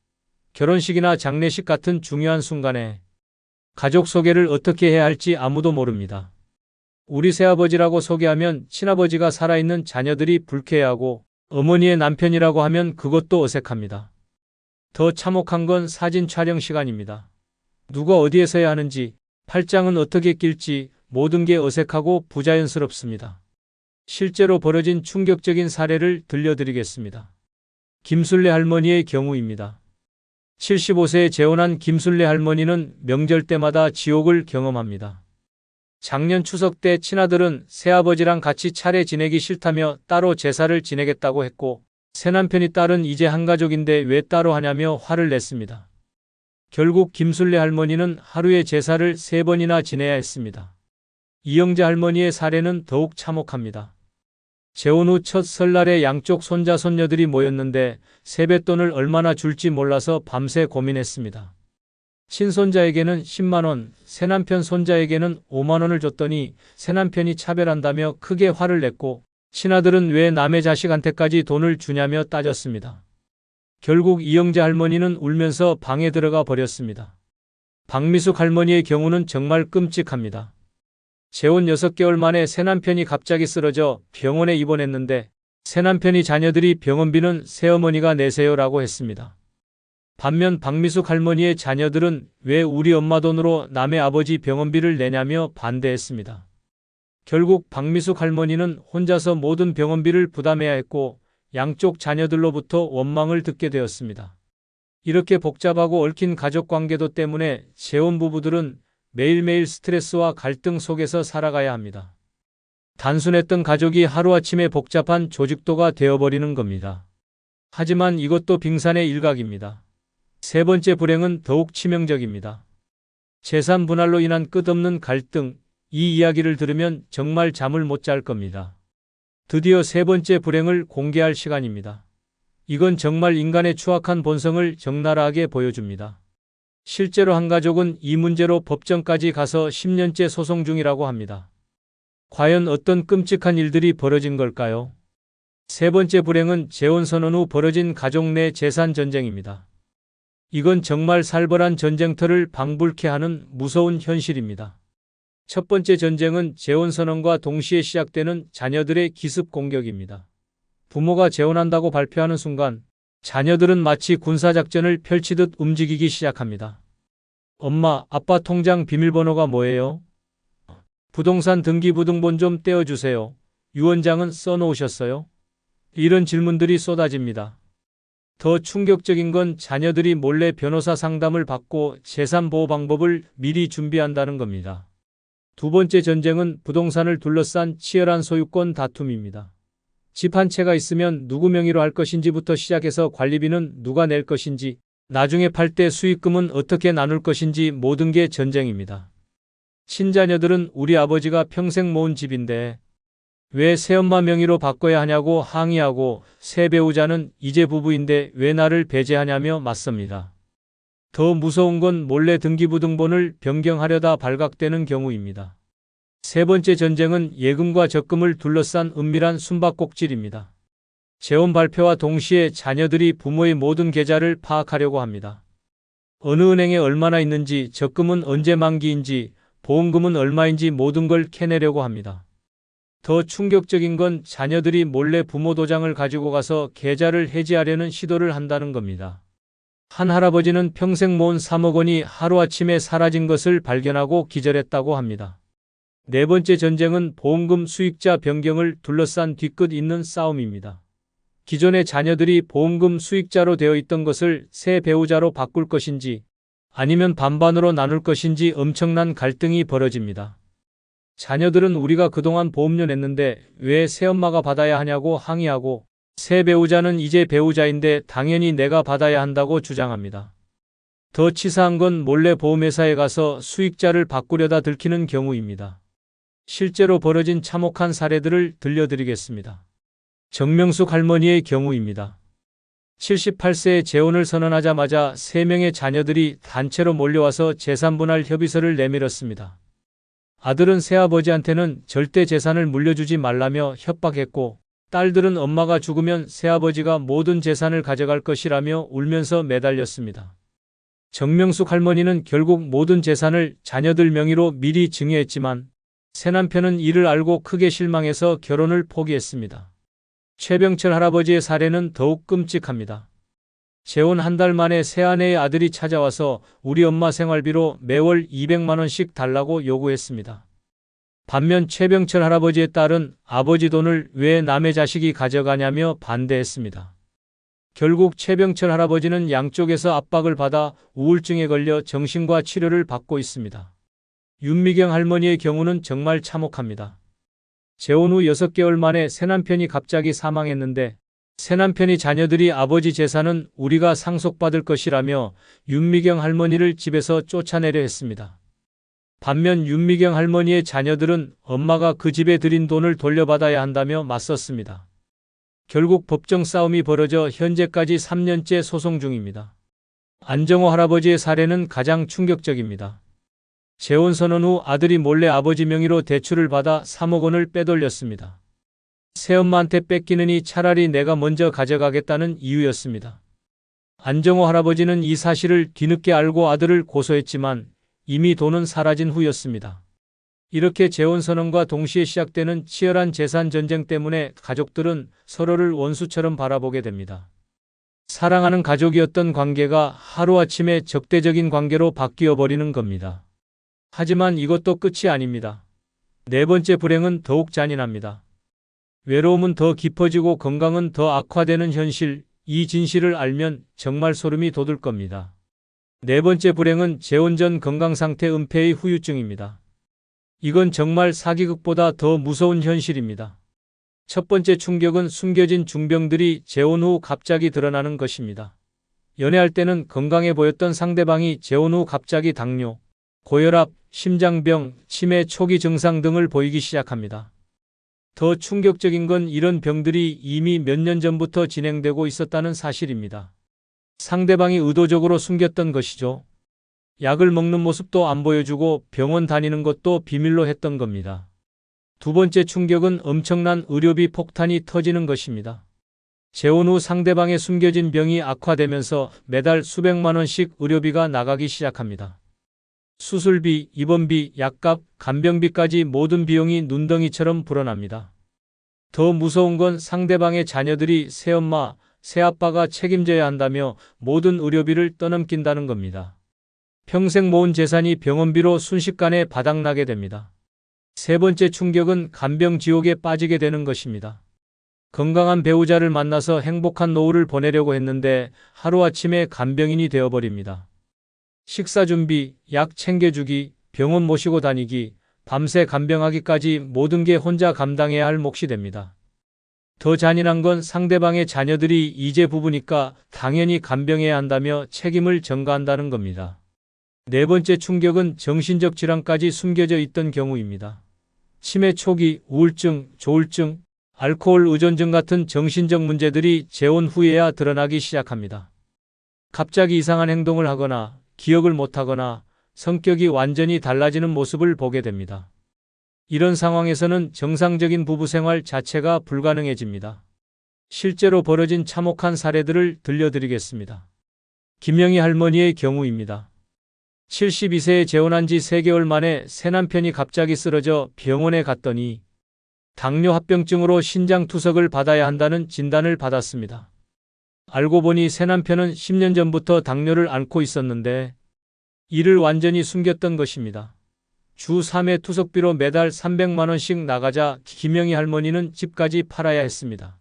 결혼식이나 장례식 같은 중요한 순간에 가족 소개를 어떻게 해야 할지 아무도 모릅니다. 우리 새아버지라고 소개하면 친아버지가 살아있는 자녀들이 불쾌해하고 어머니의 남편이라고 하면 그것도 어색합니다. 더 참혹한 건 사진 촬영 시간입니다. 누가 어디에 서야 하는지, 팔짱은 어떻게 낄지 모든 게 어색하고 부자연스럽습니다. 실제로 벌어진 충격적인 사례를 들려드리겠습니다. 김순례 할머니의 경우입니다. 75세에 재혼한 김순례 할머니는 명절 때마다 지옥을 경험합니다. 작년 추석 때 친아들은 새아버지랑 같이 차례 지내기 싫다며 따로 제사를 지내겠다고 했고 새남편이 딸은 이제 한 가족인데 왜 따로 하냐며 화를 냈습니다. 결국 김순례 할머니는 하루에 제사를 3번이나 지내야 했습니다. 이영재 할머니의 사례는 더욱 참혹합니다. 재혼 후 첫 설날에 양쪽 손자 손녀들이 모였는데 세뱃돈을 얼마나 줄지 몰라서 밤새 고민했습니다. 친손자에게는 10만 원, 새남편 손자에게는 5만 원을 줬더니 새남편이 차별한다며 크게 화를 냈고 친아들은 왜 남의 자식한테까지 돈을 주냐며 따졌습니다. 결국 이영재 할머니는 울면서 방에 들어가 버렸습니다. 박미숙 할머니의 경우는 정말 끔찍합니다. 재혼 6개월 만에 새남편이 갑자기 쓰러져 병원에 입원했는데 새남편이 자녀들이 병원비는 새어머니가 내세요라고 했습니다. 반면 박미숙 할머니의 자녀들은 왜 우리 엄마 돈으로 남의 아버지 병원비를 내냐며 반대했습니다. 결국 박미숙 할머니는 혼자서 모든 병원비를 부담해야 했고 양쪽 자녀들로부터 원망을 듣게 되었습니다. 이렇게 복잡하고 얽힌 가족 관계도 때문에 재혼 부부들은 매일매일 스트레스와 갈등 속에서 살아가야 합니다. 단순했던 가족이 하루아침에 복잡한 조직도가 되어버리는 겁니다. 하지만 이것도 빙산의 일각입니다. 세 번째 불행은 더욱 치명적입니다. 재산 분할로 인한 끝없는 갈등, 이 이야기를 들으면 정말 잠을 못 잘 겁니다. 드디어 세 번째 불행을 공개할 시간입니다. 이건 정말 인간의 추악한 본성을 적나라하게 보여줍니다. 실제로 한 가족은 이 문제로 법정까지 가서 10년째 소송 중이라고 합니다. 과연 어떤 끔찍한 일들이 벌어진 걸까요? 세 번째 불행은 재혼 선언 후 벌어진 가족 내 재산 전쟁입니다. 이건 정말 살벌한 전쟁터를 방불케 하는 무서운 현실입니다. 첫 번째 전쟁은 재혼 선언과 동시에 시작되는 자녀들의 기습 공격입니다. 부모가 재혼한다고 발표하는 순간 자녀들은 마치 군사작전을 펼치듯 움직이기 시작합니다. 엄마, 아빠 통장 비밀번호가 뭐예요? 부동산 등기부등본 좀 떼어주세요. 유언장은 써놓으셨어요? 이런 질문들이 쏟아집니다. 더 충격적인 건 자녀들이 몰래 변호사 상담을 받고 재산 보호 방법을 미리 준비한다는 겁니다. 두 번째 전쟁은 부동산을 둘러싼 치열한 소유권 다툼입니다. 집 한 채가 있으면 누구 명의로 할 것인지부터 시작해서 관리비는 누가 낼 것인지, 나중에 팔 때 수익금은 어떻게 나눌 것인지 모든 게 전쟁입니다. 친자녀들은 우리 아버지가 평생 모은 집인데 왜 새엄마 명의로 바꿔야 하냐고 항의하고 새 배우자는 이제 부부인데 왜 나를 배제하냐며 맞섭니다. 더 무서운 건 몰래 등기부등본을 변경하려다 발각되는 경우입니다. 세 번째 전쟁은 예금과 적금을 둘러싼 은밀한 숨바꼭질입니다. 재혼 발표와 동시에 자녀들이 부모의 모든 계좌를 파악하려고 합니다. 어느 은행에 얼마나 있는지, 적금은 언제 만기인지, 보험금은 얼마인지 모든 걸 캐내려고 합니다. 더 충격적인 건 자녀들이 몰래 부모 도장을 가지고 가서 계좌를 해지하려는 시도를 한다는 겁니다. 한 할아버지는 평생 모은 3억 원이 하루아침에 사라진 것을 발견하고 기절했다고 합니다. 네 번째 전쟁은 보험금 수익자 변경을 둘러싼 뒤끝 있는 싸움입니다. 기존의 자녀들이 보험금 수익자로 되어 있던 것을 새 배우자로 바꿀 것인지 아니면 반반으로 나눌 것인지 엄청난 갈등이 벌어집니다. 자녀들은 우리가 그동안 보험료 냈는데 왜 새엄마가 받아야 하냐고 항의하고 새 배우자는 이제 배우자인데 당연히 내가 받아야 한다고 주장합니다. 더 치사한 건 몰래 보험회사에 가서 수익자를 바꾸려다 들키는 경우입니다. 실제로 벌어진 참혹한 사례들을 들려드리겠습니다. 정명숙 할머니의 경우입니다. 78세에 재혼을 선언하자마자 3명의 자녀들이 단체로 몰려와서 재산분할 협의서를 내밀었습니다. 아들은 새아버지한테는 절대 재산을 물려주지 말라며 협박했고 딸들은 엄마가 죽으면 새아버지가 모든 재산을 가져갈 것이라며 울면서 매달렸습니다. 정명숙 할머니는 결국 모든 재산을 자녀들 명의로 미리 증여했지만 새남편은 이를 알고 크게 실망해서 결혼을 포기했습니다. 최병철 할아버지의 사례는 더욱 끔찍합니다. 재혼 한 달 만에 새아내의 아들이 찾아와서 우리 엄마 생활비로 매월 200만 원씩 달라고 요구했습니다. 반면 최병철 할아버지의 딸은 아버지 돈을 왜 남의 자식이 가져가냐며 반대했습니다. 결국 최병철 할아버지는 양쪽에서 압박을 받아 우울증에 걸려 정신과 치료를 받고 있습니다. 윤미경 할머니의 경우는 정말 참혹합니다. 재혼 후 6개월 만에 새남편이 갑자기 사망했는데 새남편이 자녀들이 아버지 재산은 우리가 상속받을 것이라며 윤미경 할머니를 집에서 쫓아내려 했습니다. 반면 윤미경 할머니의 자녀들은 엄마가 그 집에 들인 돈을 돌려받아야 한다며 맞섰습니다. 결국 법정 싸움이 벌어져 현재까지 3년째 소송 중입니다. 안정호 할아버지의 사례는 가장 충격적입니다. 재혼 선언 후 아들이 몰래 아버지 명의로 대출을 받아 3억 원을 빼돌렸습니다. 새엄마한테 뺏기느니 차라리 내가 먼저 가져가겠다는 이유였습니다. 안정호 할아버지는 이 사실을 뒤늦게 알고 아들을 고소했지만 이미 돈은 사라진 후였습니다. 이렇게 재혼 선언과 동시에 시작되는 치열한 재산 전쟁 때문에 가족들은 서로를 원수처럼 바라보게 됩니다. 사랑하는 가족이었던 관계가 하루아침에 적대적인 관계로 바뀌어 버리는 겁니다. 하지만 이것도 끝이 아닙니다. 네 번째 불행은 더욱 잔인합니다. 외로움은 더 깊어지고 건강은 더 악화되는 현실, 이 진실을 알면 정말 소름이 돋을 겁니다. 네 번째 불행은 재혼 전 건강 상태 은폐의 후유증입니다. 이건 정말 사기극보다 더 무서운 현실입니다. 첫 번째 충격은 숨겨진 중병들이 재혼 후 갑자기 드러나는 것입니다. 연애할 때는 건강해 보였던 상대방이 재혼 후 갑자기 당뇨, 고혈압, 심장병, 치매 초기 증상 등을 보이기 시작합니다. 더 충격적인 건 이런 병들이 이미 몇 년 전부터 진행되고 있었다는 사실입니다. 상대방이 의도적으로 숨겼던 것이죠. 약을 먹는 모습도 안 보여주고 병원 다니는 것도 비밀로 했던 겁니다. 두 번째 충격은 엄청난 의료비 폭탄이 터지는 것입니다. 재혼 후 상대방의 숨겨진 병이 악화되면서 매달 수백만 원씩 의료비가 나가기 시작합니다. 수술비, 입원비, 약값, 간병비까지 모든 비용이 눈덩이처럼 불어납니다. 더 무서운 건 상대방의 자녀들이 새엄마, 새아빠가 책임져야 한다며 모든 의료비를 떠넘긴다는 겁니다. 평생 모은 재산이 병원비로 순식간에 바닥나게 됩니다. 세 번째 충격은 간병 지옥에 빠지게 되는 것입니다. 건강한 배우자를 만나서 행복한 노후를 보내려고 했는데 하루아침에 간병인이 되어버립니다. 식사 준비, 약 챙겨주기, 병원 모시고 다니기, 밤새 간병하기까지 모든 게 혼자 감당해야 할 몫이 됩니다. 더 잔인한 건 상대방의 자녀들이 이제 부부니까 당연히 간병해야 한다며 책임을 전가한다는 겁니다. 네 번째 충격은 정신적 질환까지 숨겨져 있던 경우입니다. 치매 초기, 우울증, 조울증, 알코올 의존증 같은 정신적 문제들이 재혼 후에야 드러나기 시작합니다. 갑자기 이상한 행동을 하거나 기억을 못하거나 성격이 완전히 달라지는 모습을 보게 됩니다. 이런 상황에서는 정상적인 부부 생활 자체가 불가능해집니다. 실제로 벌어진 참혹한 사례들을 들려드리겠습니다. 김영희 할머니의 경우입니다. 72세에 재혼한 지 3개월 만에 새남편이 갑자기 쓰러져 병원에 갔더니 당뇨 합병증으로 신장 투석을 받아야 한다는 진단을 받았습니다. 알고 보니 새남편은 10년 전부터 당뇨를 앓고 있었는데 이를 완전히 숨겼던 것입니다. 주 3회 투석비로 매달 300만 원씩 나가자 김영희 할머니는 집까지 팔아야 했습니다.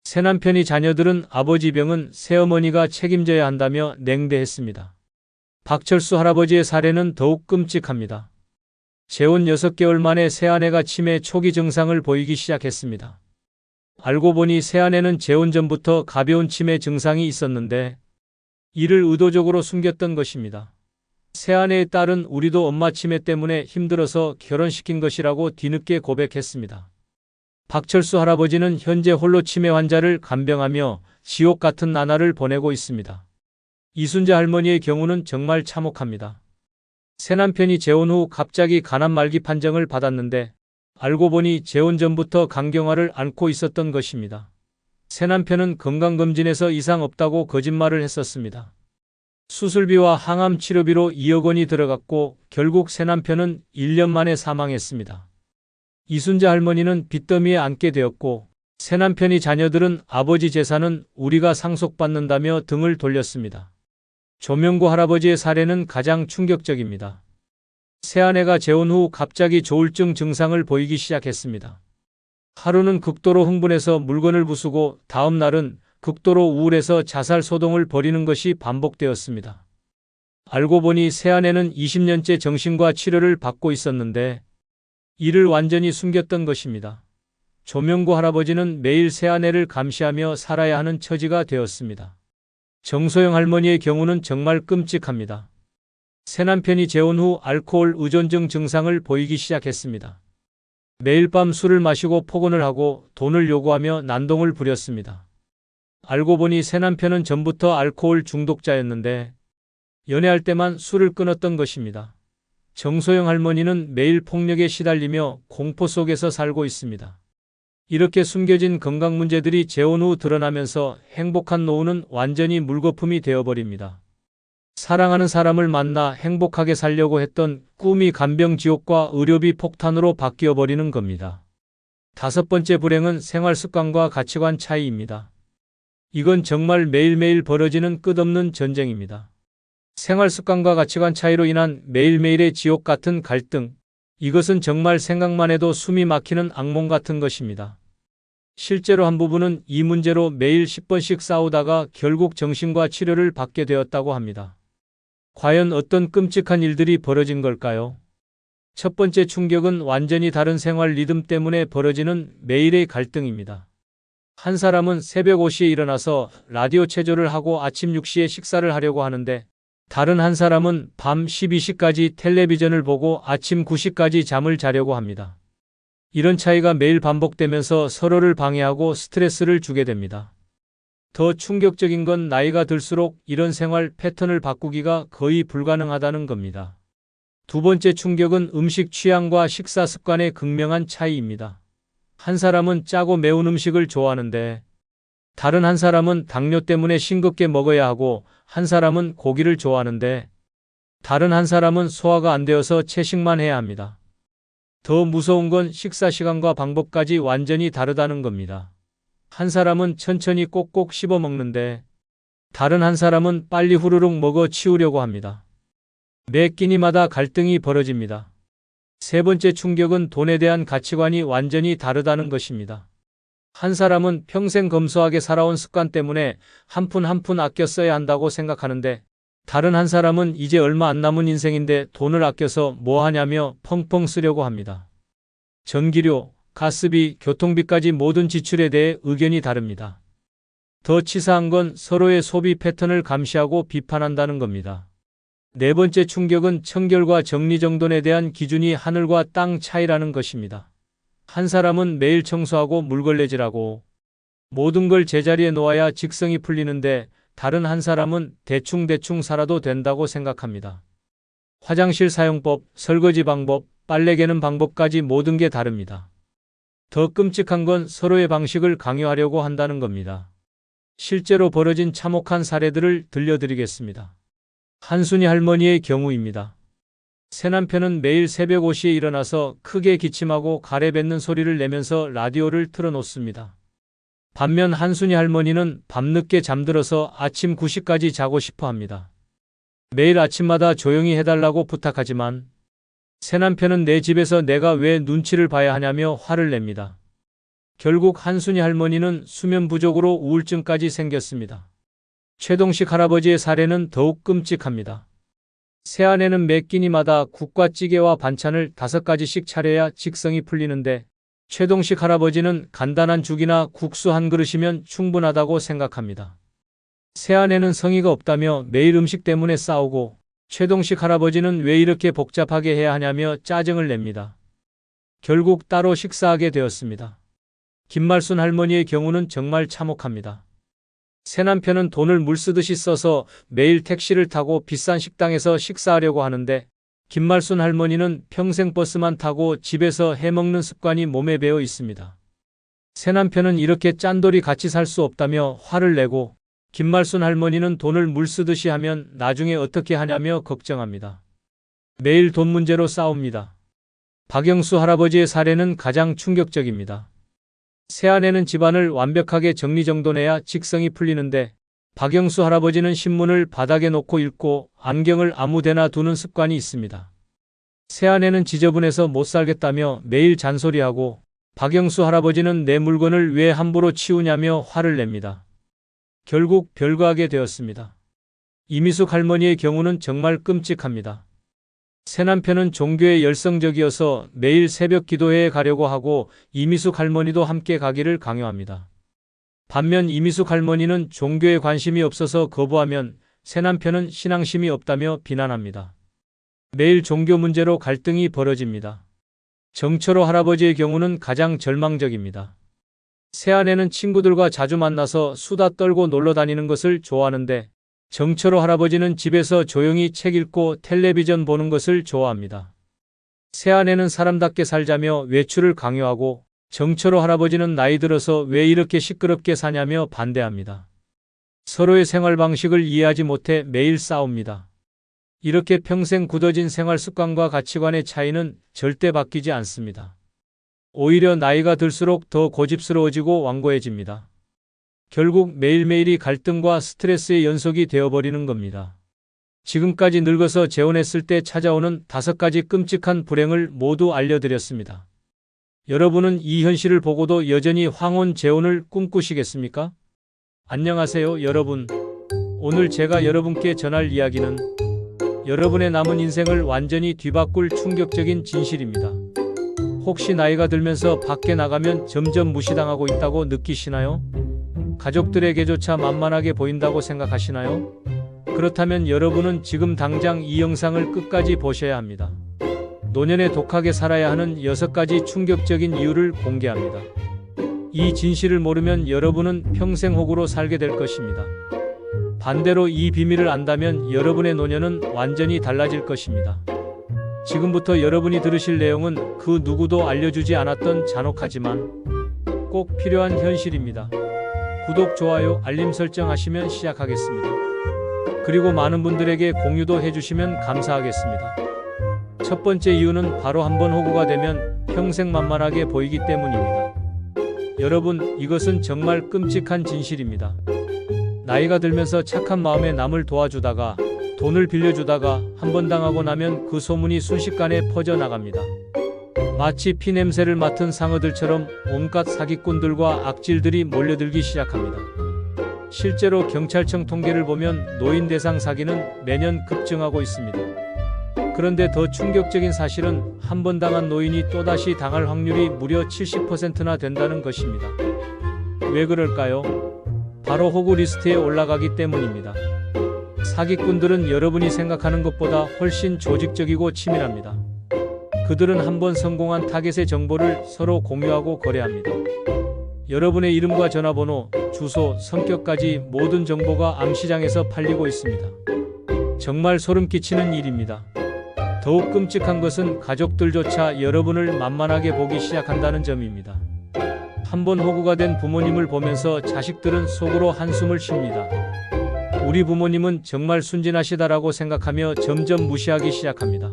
새남편이 자녀들은 아버지 병은 새어머니가 책임져야 한다며 냉대했습니다. 박철수 할아버지의 사례는 더욱 끔찍합니다. 재혼 6개월 만에 새아내가 치매 초기 증상을 보이기 시작했습니다. 알고 보니 새아내는 재혼 전부터 가벼운 치매 증상이 있었는데 이를 의도적으로 숨겼던 것입니다. 새아내의 딸은 우리도 엄마 치매 때문에 힘들어서 결혼시킨 것이라고 뒤늦게 고백했습니다. 박철수 할아버지는 현재 홀로 치매 환자를 간병하며 지옥 같은 나날을 보내고 있습니다. 이순자 할머니의 경우는 정말 참혹합니다. 새남편이 재혼 후 갑자기 간암 말기 판정을 받았는데 알고 보니 재혼 전부터 간경화를 앓고 있었던 것입니다. 새남편은 건강검진에서 이상 없다고 거짓말을 했었습니다. 수술비와 항암 치료비로 2억 원이 들어갔고 결국 새남편은 1년 만에 사망했습니다. 이순자 할머니는 빚더미에 앉게 되었고 새남편이 자녀들은 아버지 재산은 우리가 상속받는다며 등을 돌렸습니다. 조명구 할아버지의 사례는 가장 충격적입니다. 새아내가 재혼 후 갑자기 조울증 증상을 보이기 시작했습니다. 하루는 극도로 흥분해서 물건을 부수고 다음 날은 극도로 우울해서 자살 소동을 벌이는 것이 반복되었습니다. 알고 보니 새아내는 20년째 정신과 치료를 받고 있었는데 이를 완전히 숨겼던 것입니다. 조명구 할아버지는 매일 새아내를 감시하며 살아야 하는 처지가 되었습니다. 정소영 할머니의 경우는 정말 끔찍합니다. 새남편이 재혼 후 알코올 의존증 증상을 보이기 시작했습니다. 매일 밤 술을 마시고 폭언을 하고 돈을 요구하며 난동을 부렸습니다. 알고 보니 새남편은 전부터 알코올 중독자였는데 연애할 때만 술을 끊었던 것입니다. 정소영 할머니는 매일 폭력에 시달리며 공포 속에서 살고 있습니다. 이렇게 숨겨진 건강 문제들이 재혼 후 드러나면서 행복한 노후는 완전히 물거품이 되어버립니다. 사랑하는 사람을 만나 행복하게 살려고 했던 꿈이 간병지옥과 의료비 폭탄으로 바뀌어버리는 겁니다. 다섯 번째 불행은 생활습관과 가치관 차이입니다. 이건 정말 매일매일 벌어지는 끝없는 전쟁입니다. 생활습관과 가치관 차이로 인한 매일매일의 지옥 같은 갈등, 이것은 정말 생각만 해도 숨이 막히는 악몽 같은 것입니다. 실제로 한 부부는 이 문제로 매일 10번씩 싸우다가 결국 정신과 치료를 받게 되었다고 합니다. 과연 어떤 끔찍한 일들이 벌어진 걸까요? 첫 번째 충격은 완전히 다른 생활 리듬 때문에 벌어지는 매일의 갈등입니다. 한 사람은 새벽 5시에 일어나서 라디오 체조를 하고 아침 6시에 식사를 하려고 하는데, 다른 한 사람은 밤 12시까지 텔레비전을 보고 아침 9시까지 잠을 자려고 합니다. 이런 차이가 매일 반복되면서 서로를 방해하고 스트레스를 주게 됩니다. 더 충격적인 건 나이가 들수록 이런 생활 패턴을 바꾸기가 거의 불가능하다는 겁니다. 두 번째 충격은 음식 취향과 식사 습관의 극명한 차이입니다. 한 사람은 짜고 매운 음식을 좋아하는데, 다른 한 사람은 당뇨 때문에 싱겁게 먹어야 하고, 한 사람은 고기를 좋아하는데, 다른 한 사람은 소화가 안 되어서 채식만 해야 합니다. 더 무서운 건 식사 시간과 방법까지 완전히 다르다는 겁니다. 한 사람은 천천히 꼭꼭 씹어 먹는데, 다른 한 사람은 빨리 후루룩 먹어 치우려고 합니다. 매 끼니마다 갈등이 벌어집니다. 세 번째 충격은 돈에 대한 가치관이 완전히 다르다는 것입니다. 한 사람은 평생 검소하게 살아온 습관 때문에 한 푼 한 푼 아껴 써야 한다고 생각하는데, 다른 한 사람은 이제 얼마 안 남은 인생인데 돈을 아껴서 뭐 하냐며 펑펑 쓰려고 합니다. 전기료, 가스비, 교통비까지 모든 지출에 대해 의견이 다릅니다. 더 치사한 건 서로의 소비 패턴을 감시하고 비판한다는 겁니다. 네 번째 충격은 청결과 정리정돈에 대한 기준이 하늘과 땅 차이라는 것입니다. 한 사람은 매일 청소하고 물걸레질하고 모든 걸 제자리에 놓아야 직성이 풀리는데, 다른 한 사람은 대충대충 살아도 된다고 생각합니다. 화장실 사용법, 설거지 방법, 빨래 개는 방법까지 모든 게 다릅니다. 더 끔찍한 건 서로의 방식을 강요하려고 한다는 겁니다. 실제로 벌어진 참혹한 사례들을 들려드리겠습니다. 한순이 할머니의 경우입니다. 새남편은 매일 새벽 5시에 일어나서 크게 기침하고 가래 뱉는 소리를 내면서 라디오를 틀어놓습니다. 반면 한순이 할머니는 밤늦게 잠들어서 아침 9시까지 자고 싶어 합니다. 매일 아침마다 조용히 해달라고 부탁하지만, 새남편은 내 집에서 내가 왜 눈치를 봐야 하냐며 화를 냅니다. 결국 한순이 할머니는 수면 부족으로 우울증까지 생겼습니다. 최동식 할아버지의 사례는 더욱 끔찍합니다. 새아내는 매 끼니마다 국과 찌개와 반찬을 5가지씩 차려야 직성이 풀리는데, 최동식 할아버지는 간단한 죽이나 국수 한 그릇이면 충분하다고 생각합니다. 새아내는 성의가 없다며 매일 음식 때문에 싸우고, 최동식 할아버지는 왜 이렇게 복잡하게 해야 하냐며 짜증을 냅니다. 결국 따로 식사하게 되었습니다. 김말순 할머니의 경우는 정말 참혹합니다. 새남편은 돈을 물 쓰듯이 써서 매일 택시를 타고 비싼 식당에서 식사하려고 하는데, 김말순 할머니는 평생 버스만 타고 집에서 해먹는 습관이 몸에 배어 있습니다. 새남편은 이렇게 짠돌이 같이 살 수 없다며 화를 내고, 김말순 할머니는 돈을 물 쓰듯이 하면 나중에 어떻게 하냐며 걱정합니다. 매일 돈 문제로 싸웁니다. 박영수 할아버지의 사례는 가장 충격적입니다. 새아내는 집안을 완벽하게 정리정돈해야 직성이 풀리는데, 박영수 할아버지는 신문을 바닥에 놓고 읽고 안경을 아무데나 두는 습관이 있습니다. 새아내는 지저분해서 못 살겠다며 매일 잔소리하고, 박영수 할아버지는 내 물건을 왜 함부로 치우냐며 화를 냅니다. 결국 별거하게 되었습니다. 이미숙 할머니의 경우는 정말 끔찍합니다. 새남편은 종교에 열성적이어서 매일 새벽 기도회에 가려고 하고, 이미숙 할머니도 함께 가기를 강요합니다. 반면 이미숙 할머니는 종교에 관심이 없어서 거부하면, 새남편은 신앙심이 없다며 비난합니다. 매일 종교 문제로 갈등이 벌어집니다. 정철호 할아버지의 경우는 가장 절망적입니다. 새아내는 친구들과 자주 만나서 수다 떨고 놀러 다니는 것을 좋아하는데, 정철호 할아버지는 집에서 조용히 책 읽고 텔레비전 보는 것을 좋아합니다. 새아내는 사람답게 살자며 외출을 강요하고, 정철호 할아버지는 나이 들어서 왜 이렇게 시끄럽게 사냐며 반대합니다. 서로의 생활 방식을 이해하지 못해 매일 싸웁니다. 이렇게 평생 굳어진 생활 습관과 가치관의 차이는 절대 바뀌지 않습니다. 오히려 나이가 들수록 더 고집스러워지고 완고해집니다. 결국 매일매일이 갈등과 스트레스의 연속이 되어버리는 겁니다. 지금까지 늙어서 재혼했을 때 찾아오는 5가지 끔찍한 불행을 모두 알려드렸습니다. 여러분은 이 현실을 보고도 여전히 황혼 재혼을 꿈꾸시겠습니까? 안녕하세요, 여러분. 오늘 제가 여러분께 전할 이야기는 여러분의 남은 인생을 완전히 뒤바꿀 충격적인 진실입니다. 혹시 나이가 들면서 밖에 나가면 점점 무시당하고 있다고 느끼시나요? 가족들에게조차 만만하게 보인다고 생각하시나요? 그렇다면 여러분은 지금 당장 이 영상을 끝까지 보셔야 합니다. 노년에 독하게 살아야 하는 6가지 충격적인 이유를 공개합니다. 이 진실을 모르면 여러분은 평생 혹으로 살게 될 것입니다. 반대로 이 비밀을 안다면 여러분의 노년은 완전히 달라질 것입니다. 지금부터 여러분이 들으실 내용은 그 누구도 알려주지 않았던 잔혹하지만 꼭 필요한 현실입니다. 구독, 좋아요, 알림 설정 하시면 시작하겠습니다. 그리고 많은 분들에게 공유도 해주시면 감사하겠습니다. 첫 번째 이유는 바로 한번 호구가 되면 평생 만만하게 보이기 때문입니다. 여러분, 이것은 정말 끔찍한 진실입니다. 나이가 들면서 착한 마음에 남을 도와주다가 돈을 빌려주다가 한번 당하고 나면 그 소문이 순식간에 퍼져나갑니다. 마치 피냄새를 맡은 상어들처럼 온갖 사기꾼들과 악질들이 몰려들기 시작합니다. 실제로 경찰청 통계를 보면 노인 대상 사기는 매년 급증하고 있습니다. 그런데 더 충격적인 사실은 한 번 당한 노인이 또다시 당할 확률이 무려 70%나 된다는 것입니다. 왜 그럴까요? 바로 호구 리스트에 올라가기 때문입니다. 사기꾼들은 여러분이 생각하는 것보다 훨씬 조직적이고 치밀합니다. 그들은 한번 성공한 타겟의 정보를 서로 공유하고 거래합니다. 여러분의 이름과 전화번호, 주소, 성격까지 모든 정보가 암시장에서 팔리고 있습니다. 정말 소름 끼치는 일입니다. 더욱 끔찍한 것은 가족들조차 여러분을 만만하게 보기 시작한다는 점입니다. 한번 호구가 된 부모님을 보면서 자식들은 속으로 한숨을 쉽니다. 우리 부모님은 정말 순진하시다라고 생각하며 점점 무시하기 시작합니다.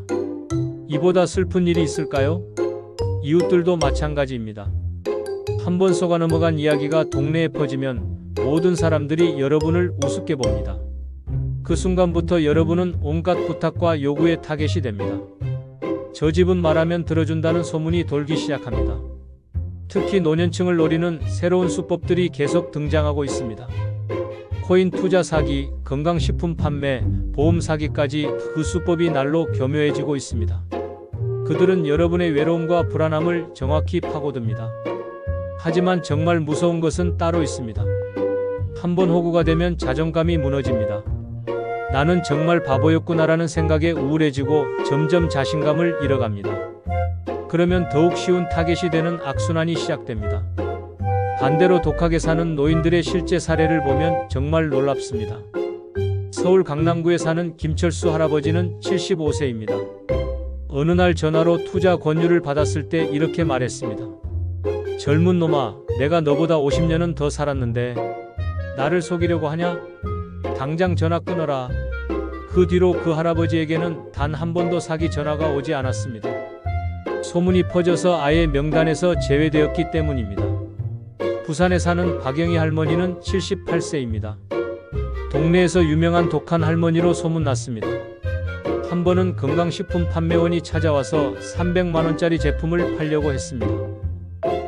이보다 슬픈 일이 있을까요? 이웃들도 마찬가지입니다. 한번 속아 넘어간 이야기가 동네에 퍼지면 모든 사람들이 여러분을 우습게 봅니다. 그 순간부터 여러분은 온갖 부탁과 요구의 타겟이 됩니다. 저 집은 말하면 들어준다는 소문이 돌기 시작합니다. 특히 노년층을 노리는 새로운 수법들이 계속 등장하고 있습니다. 코인 투자 사기, 건강식품 판매, 보험 사기까지 그 수법이 날로 교묘해지고 있습니다. 그들은 여러분의 외로움과 불안함을 정확히 파고듭니다. 하지만 정말 무서운 것은 따로 있습니다. 한번 호구가 되면 자존감이 무너집니다. 나는 정말 바보였구나라는 생각에 우울해지고 점점 자신감을 잃어갑니다. 그러면 더욱 쉬운 타겟이 되는 악순환이 시작됩니다. 반대로 독하게 사는 노인들의 실제 사례를 보면 정말 놀랍습니다. 서울 강남구에 사는 김철수 할아버지는 75세입니다. 어느 날 전화로 투자 권유를 받았을 때 이렇게 말했습니다. 젊은 놈아, 내가 너보다 50년은 더 살았는데 나를 속이려고 하냐? 당장 전화 끊어라. 그 뒤로 그 할아버지에게는 단 한 번도 사기 전화가 오지 않았습니다. 소문이 퍼져서 아예 명단에서 제외되었기 때문입니다. 부산에 사는 박영희 할머니는 78세입니다. 동네에서 유명한 독한 할머니로 소문났습니다. 한 번은 건강식품 판매원이 찾아와서 300만원짜리 제품을 팔려고 했습니다.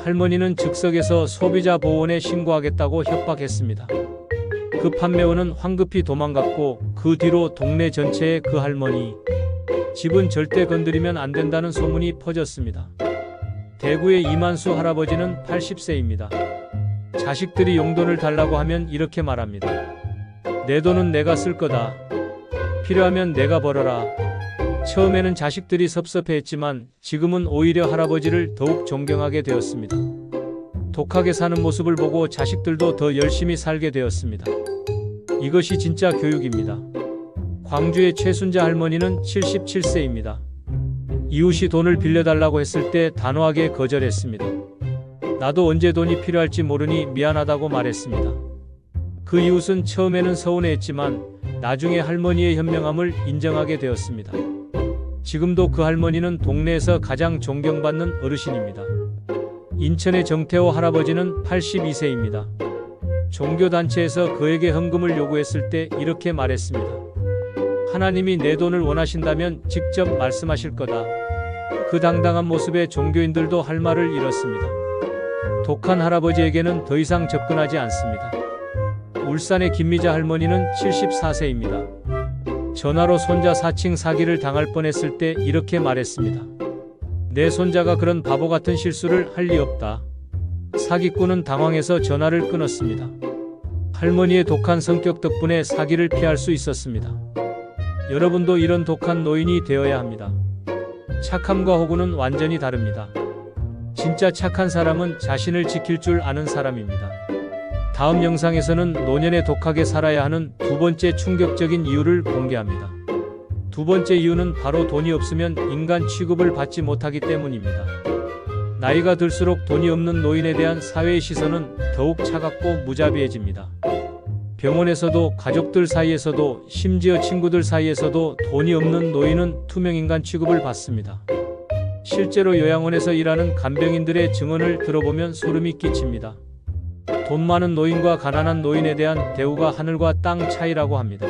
할머니는 즉석에서 소비자 보호원에 신고하겠다고 협박했습니다. 그 판매원은 황급히 도망갔고 그 뒤로 동네 전체에 그 할머니 집은 절대 건드리면 안 된다는 소문이 퍼졌습니다. 대구의 이만수 할아버지는 80세입니다. 자식들이 용돈을 달라고 하면 이렇게 말합니다. 내 돈은 내가 쓸 거다. 필요하면 내가 벌어라. 처음에는 자식들이 섭섭해했지만 지금은 오히려 할아버지를 더욱 존경하게 되었습니다. 독하게 사는 모습을 보고 자식들도 더 열심히 살게 되었습니다. 이것이 진짜 교육입니다. 광주의 최순자 할머니는 77세입니다. 이웃이 돈을 빌려달라고 했을 때 단호하게 거절했습니다. 나도 언제 돈이 필요할지 모르니 미안하다고 말했습니다. 그 이웃은 처음에는 서운해했지만 나중에 할머니의 현명함을 인정하게 되었습니다. 지금도 그 할머니는 동네에서 가장 존경받는 어르신입니다. 인천의 정태호 할아버지는 82세입니다. 종교단체에서 그에게 헌금을 요구했을 때 이렇게 말했습니다. 하나님이 내 돈을 원하신다면 직접 말씀하실 거다. 그 당당한 모습에 종교인들도 할 말을 잃었습니다. 독한 할아버지에게는 더 이상 접근하지 않습니다. 울산의 김미자 할머니는 74세입니다. 전화로 손자 사칭 사기를 당할 뻔했을 때 이렇게 말했습니다. 내 손자가 그런 바보 같은 실수를 할 리 없다. 사기꾼은 당황해서 전화를 끊었습니다. 할머니의 독한 성격 덕분에 사기를 피할 수 있었습니다. 여러분도 이런 독한 노인이 되어야 합니다. 착함과 호구는 완전히 다릅니다. 진짜 착한 사람은 자신을 지킬 줄 아는 사람입니다. 다음 영상에서는 노년에 독하게 살아야 하는 두 번째 충격적인 이유를 공개합니다. 두 번째 이유는 바로 돈이 없으면 인간 취급을 받지 못하기 때문입니다. 나이가 들수록 돈이 없는 노인에 대한 사회의 시선은 더욱 차갑고 무자비해집니다. 병원에서도 가족들 사이에서도 심지어 친구들 사이에서도 돈이 없는 노인은 투명인간 취급을 받습니다. 실제로 요양원에서 일하는 간병인들의 증언을 들어보면 소름이 끼칩니다. 돈 많은 노인과 가난한 노인에 대한 대우가 하늘과 땅 차이라고 합니다.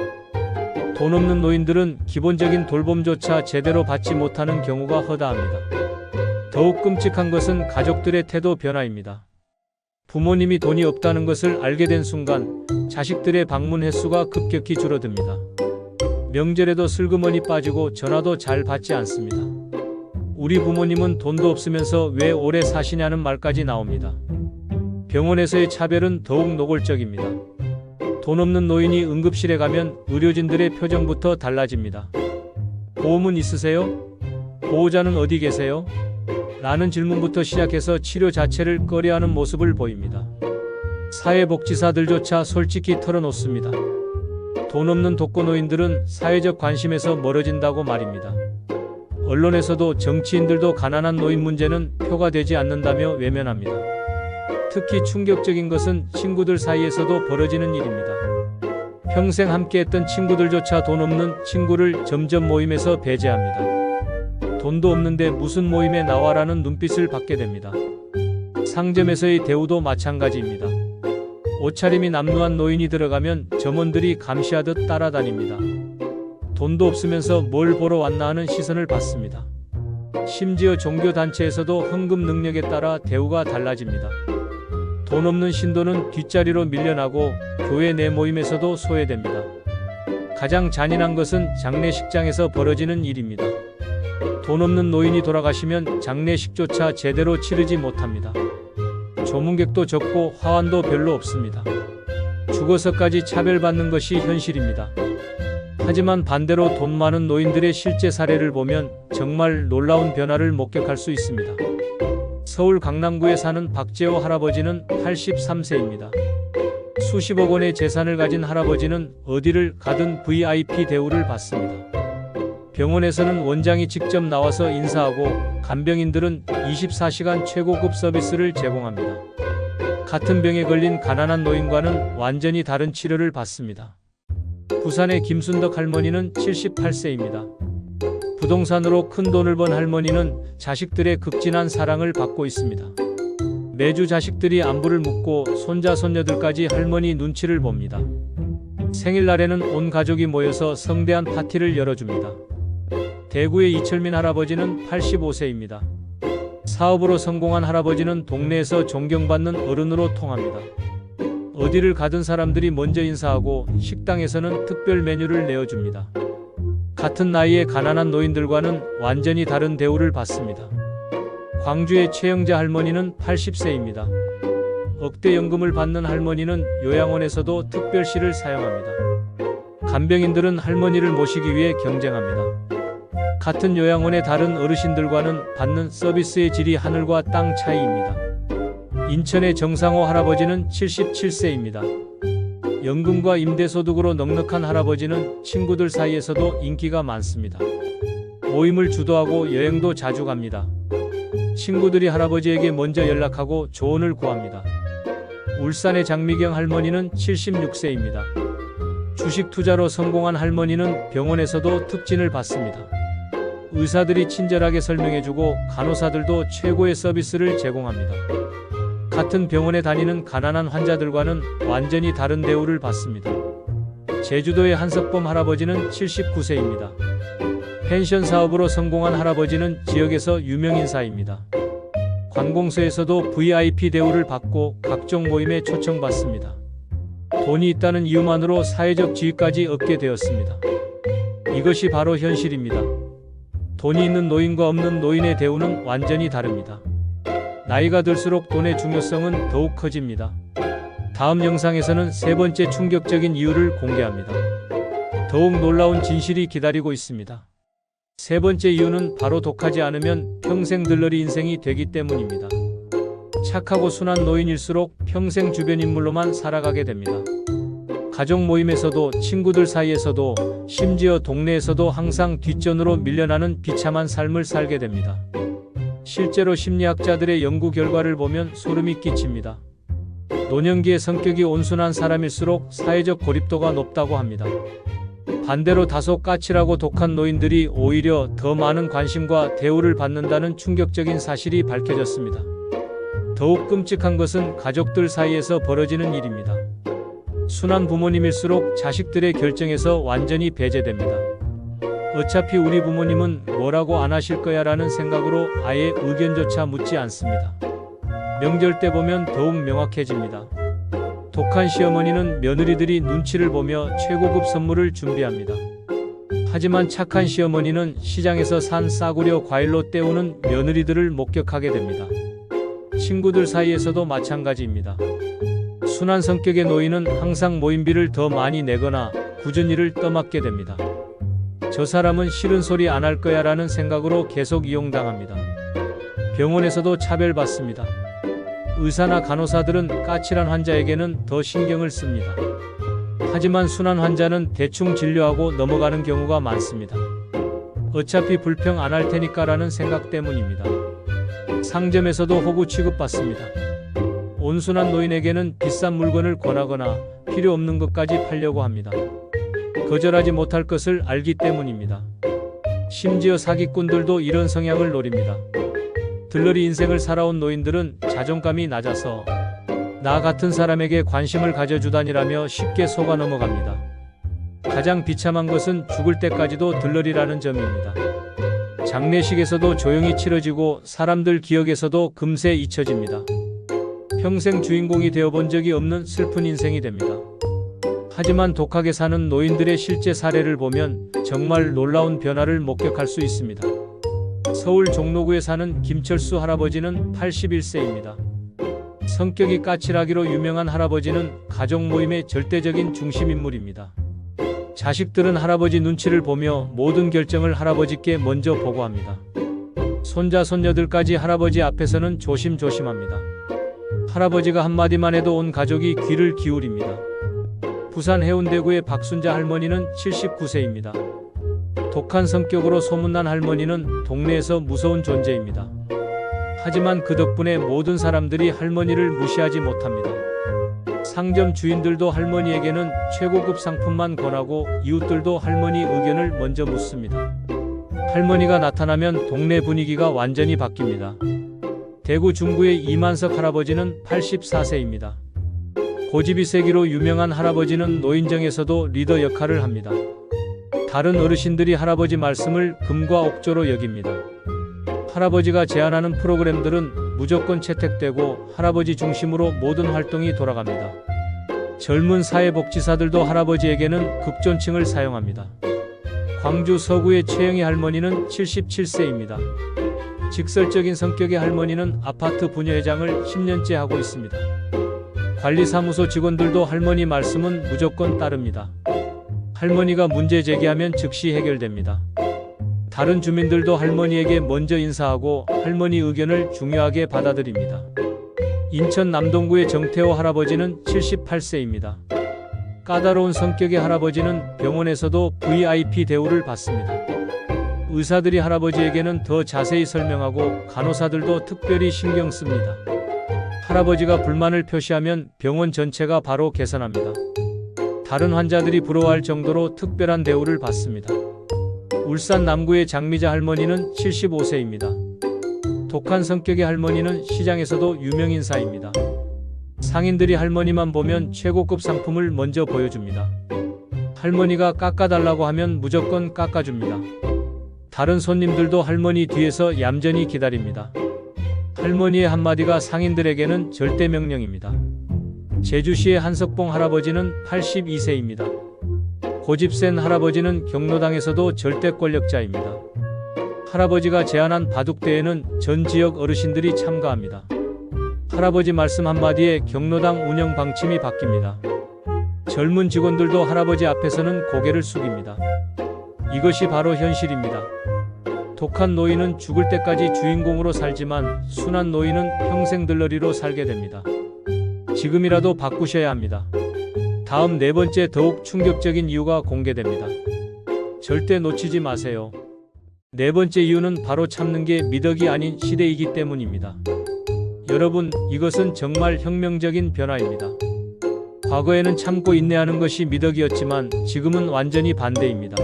돈 없는 노인들은 기본적인 돌봄조차 제대로 받지 못하는 경우가 허다합니다. 더욱 끔찍한 것은 가족들의 태도 변화입니다. 부모님이 돈이 없다는 것을 알게 된 순간 자식들의 방문 횟수가 급격히 줄어듭니다. 명절에도 슬그머니 빠지고 전화도 잘 받지 않습니다. 우리 부모님은 돈도 없으면서 왜 오래 사시냐는 말까지 나옵니다. 병원에서의 차별은 더욱 노골적입니다. 돈 없는 노인이 응급실에 가면 의료진들의 표정부터 달라집니다. 보험은 있으세요? 보호자는 어디 계세요? 라는 질문부터 시작해서 치료 자체를 꺼려하는 모습을 보입니다. 사회복지사들조차 솔직히 털어놓습니다. 돈 없는 독거노인들은 사회적 관심에서 멀어진다고 말입니다. 언론에서도 정치인들도 가난한 노인 문제는 표가 되지 않는다며 외면합니다. 특히 충격적인 것은 친구들 사이에서도 벌어지는 일입니다. 평생 함께했던 친구들조차 돈 없는 친구를 점점 모임에서 배제합니다. 돈도 없는데 무슨 모임에 나와라는 눈빛을 받게 됩니다. 상점에서의 대우도 마찬가지입니다. 옷차림이 남루한 노인이 들어가면 점원들이 감시하듯 따라다닙니다. 돈도 없으면서 뭘 보러 왔나 하는 시선을 받습니다. 심지어 종교단체에서도 헌금 능력에 따라 대우가 달라집니다. 돈 없는 신도는 뒷자리로 밀려나고 교회 내 모임에서도 소외됩니다. 가장 잔인한 것은 장례식장에서 벌어지는 일입니다. 돈 없는 노인이 돌아가시면 장례식조차 제대로 치르지 못합니다. 조문객도 적고 화환도 별로 없습니다. 죽어서까지 차별받는 것이 현실입니다. 하지만 반대로 돈 많은 노인들의 실제 사례를 보면 정말 놀라운 변화를 목격할 수 있습니다. 서울 강남구에 사는 박재호 할아버지는 83세입니다. 수십억 원의 재산을 가진 할아버지는 어디를 가든 VIP 대우를 받습니다. 병원에서는 원장이 직접 나와서 인사하고 간병인들은 24시간 최고급 서비스를 제공합니다. 같은 병에 걸린 가난한 노인과는 완전히 다른 치료를 받습니다. 부산의 김순덕 할머니는 78세입니다. 부동산으로 큰 돈을 번 할머니는 자식들의 극진한 사랑을 받고 있습니다. 매주 자식들이 안부를 묻고 손자 손녀들까지 할머니 눈치를 봅니다. 생일날에는 온 가족이 모여서 성대한 파티를 열어줍니다. 대구의 이철민 할아버지는 85세입니다. 사업으로 성공한 할아버지는 동네에서 존경받는 어른으로 통합니다. 어디를 가든 사람들이 먼저 인사하고 식당에서는 특별 메뉴를 내어줍니다. 같은 나이의 가난한 노인들과는 완전히 다른 대우를 받습니다. 광주의 최영자 할머니는 80세입니다. 억대 연금을 받는 할머니는 요양원에서도 특별실을 사용합니다. 간병인들은 할머니를 모시기 위해 경쟁합니다. 같은 요양원의 다른 어르신들과는 받는 서비스의 질이 하늘과 땅 차이입니다. 인천의 정상호 할아버지는 77세입니다. 연금과 임대소득으로 넉넉한 할아버지는 친구들 사이에서도 인기가 많습니다. 모임을 주도하고 여행도 자주 갑니다. 친구들이 할아버지에게 먼저 연락하고 조언을 구합니다. 울산의 장미경 할머니는 76세입니다. 주식 투자로 성공한 할머니는 병원에서도 특진을 받습니다. 의사들이 친절하게 설명해주고 간호사들도 최고의 서비스를 제공합니다. 같은 병원에 다니는 가난한 환자들과는 완전히 다른 대우를 받습니다. 제주도의 한석범 할아버지는 79세입니다. 펜션 사업으로 성공한 할아버지는 지역에서 유명인사입니다. 관공서에서도 VIP 대우를 받고 각종 모임에 초청받습니다. 돈이 있다는 이유만으로 사회적 지위까지 얻게 되었습니다. 이것이 바로 현실입니다. 돈이 있는 노인과 없는 노인의 대우는 완전히 다릅니다. 나이가 들수록 돈의 중요성은 더욱 커집니다. 다음 영상에서는 세 번째 충격적인 이유를 공개합니다. 더욱 놀라운 진실이 기다리고 있습니다. 세 번째 이유는 바로 독하지 않으면 평생 들러리 인생이 되기 때문입니다. 착하고 순한 노인일수록 평생 주변 인물로만 살아가게 됩니다. 가족 모임에서도 친구들 사이에서도 심지어 동네에서도 항상 뒷전으로 밀려나는 비참한 삶을 살게 됩니다. 실제로 심리학자들의 연구 결과를 보면 소름이 끼칩니다. 노년기의 성격이 온순한 사람일수록 사회적 고립도가 높다고 합니다. 반대로 다소 까칠하고 독한 노인들이 오히려 더 많은 관심과 대우를 받는다는 충격적인 사실이 밝혀졌습니다. 더욱 끔찍한 것은 가족들 사이에서 벌어지는 일입니다. 순한 부모님일수록 자식들의 결정에서 완전히 배제됩니다. 어차피 우리 부모님은 뭐라고 안 하실 거야 라는 생각으로 아예 의견조차 묻지 않습니다. 명절 때 보면 더욱 명확해집니다. 독한 시어머니는 며느리들이 눈치를 보며 최고급 선물을 준비합니다. 하지만 착한 시어머니는 시장에서 산 싸구려 과일로 때우는 며느리들을 목격하게 됩니다. 친구들 사이에서도 마찬가지입니다. 순한 성격의 노인은 항상 모임비를 더 많이 내거나 굳은 일을 떠맡게 됩니다. 저 사람은 싫은 소리 안 할 거야 라는 생각으로 계속 이용당합니다. 병원에서도 차별받습니다. 의사나 간호사들은 까칠한 환자에게는 더 신경을 씁니다. 하지만 순한 환자는 대충 진료하고 넘어가는 경우가 많습니다. 어차피 불평 안 할 테니까 라는 생각 때문입니다. 상점에서도 호구 취급받습니다. 온순한 노인에게는 비싼 물건을 권하거나 필요 없는 것까지 팔려고 합니다. 거절하지 못할 것을 알기 때문입니다. 심지어 사기꾼들도 이런 성향을 노립니다. 들러리 인생을 살아온 노인들은 자존감이 낮아서 나 같은 사람에게 관심을 가져주다니라며 쉽게 속아 넘어갑니다. 가장 비참한 것은 죽을 때까지도 들러리라는 점입니다. 장례식에서도 조용히 치러지고 사람들 기억에서도 금세 잊혀집니다. 평생 주인공이 되어본 적이 없는 슬픈 인생이 됩니다. 하지만 독하게 사는 노인들의 실제 사례를 보면 정말 놀라운 변화를 목격할 수 있습니다. 서울 종로구에 사는 김철수 할아버지는 81세입니다. 성격이 까칠하기로 유명한 할아버지는 가족 모임의 절대적인 중심인물입니다. 자식들은 할아버지 눈치를 보며 모든 결정을 할아버지께 먼저 보고합니다. 손자 손녀들까지 할아버지 앞에서는 조심조심합니다. 할아버지가 한마디만 해도 온 가족이 귀를 기울입니다. 부산 해운대구의 박순자 할머니는 79세입니다. 독한 성격으로 소문난 할머니는 동네에서 무서운 존재입니다. 하지만 그 덕분에 모든 사람들이 할머니를 무시하지 못합니다. 상점 주인들도 할머니에게는 최고급 상품만 권하고 이웃들도 할머니 의견을 먼저 묻습니다. 할머니가 나타나면 동네 분위기가 완전히 바뀝니다. 대구 중구의 이만석 할아버지는 84세입니다. 고집이 세기로 유명한 할아버지는 노인정에서도 리더 역할을 합니다. 다른 어르신들이 할아버지 말씀을 금과 옥조로 여깁니다. 할아버지가 제안하는 프로그램들은 무조건 채택되고 할아버지 중심으로 모든 활동이 돌아갑니다. 젊은 사회복지사들도 할아버지에게는 급존칭을 사용합니다. 광주 서구의 최영희 할머니는 77세입니다. 직설적인 성격의 할머니는 아파트 분여회장을 10년째 하고 있습니다. 관리사무소 직원들도 할머니 말씀은 무조건 따릅니다. 할머니가 문제 제기하면 즉시 해결됩니다. 다른 주민들도 할머니에게 먼저 인사하고 할머니 의견을 중요하게 받아들입니다. 인천 남동구의 정태호 할아버지는 78세입니다. 까다로운 성격의 할아버지는 병원에서도 VIP 대우를 받습니다. 의사들이 할아버지에게는 더 자세히 설명하고 간호사들도 특별히 신경 씁니다. 할아버지가 불만을 표시하면 병원 전체가 바로 개선합니다. 다른 환자들이 부러워할 정도로 특별한 대우를 받습니다. 울산 남구의 장미자 할머니는 75세입니다. 독한 성격의 할머니는 시장에서도 유명인사입니다. 상인들이 할머니만 보면 최고급 상품을 먼저 보여줍니다. 할머니가 깎아달라고 하면 무조건 깎아줍니다. 다른 손님들도 할머니 뒤에서 얌전히 기다립니다. 할머니의 한마디가 상인들에게는 절대 명령입니다. 제주시의 한석봉 할아버지는 82세입니다. 고집 센 할아버지는 경로당에서도 절대 권력자입니다. 할아버지가 제안한 바둑대회는 전 지역 어르신들이 참가합니다. 할아버지 말씀 한마디에 경로당 운영 방침이 바뀝니다. 젊은 직원들도 할아버지 앞에서는 고개를 숙입니다. 이것이 바로 현실입니다. 독한 노인은 죽을 때까지 주인공으로 살지만 순한 노인은 평생 들러리로 살게 됩니다. 지금이라도 바꾸셔야 합니다. 다음 네 번째 더욱 충격적인 이유가 공개됩니다. 절대 놓치지 마세요. 네 번째 이유는 바로 참는 게 미덕이 아닌 시대이기 때문입니다. 여러분, 이것은 정말 혁명적인 변화입니다. 과거에는 참고 인내하는 것이 미덕이었지만 지금은 완전히 반대입니다.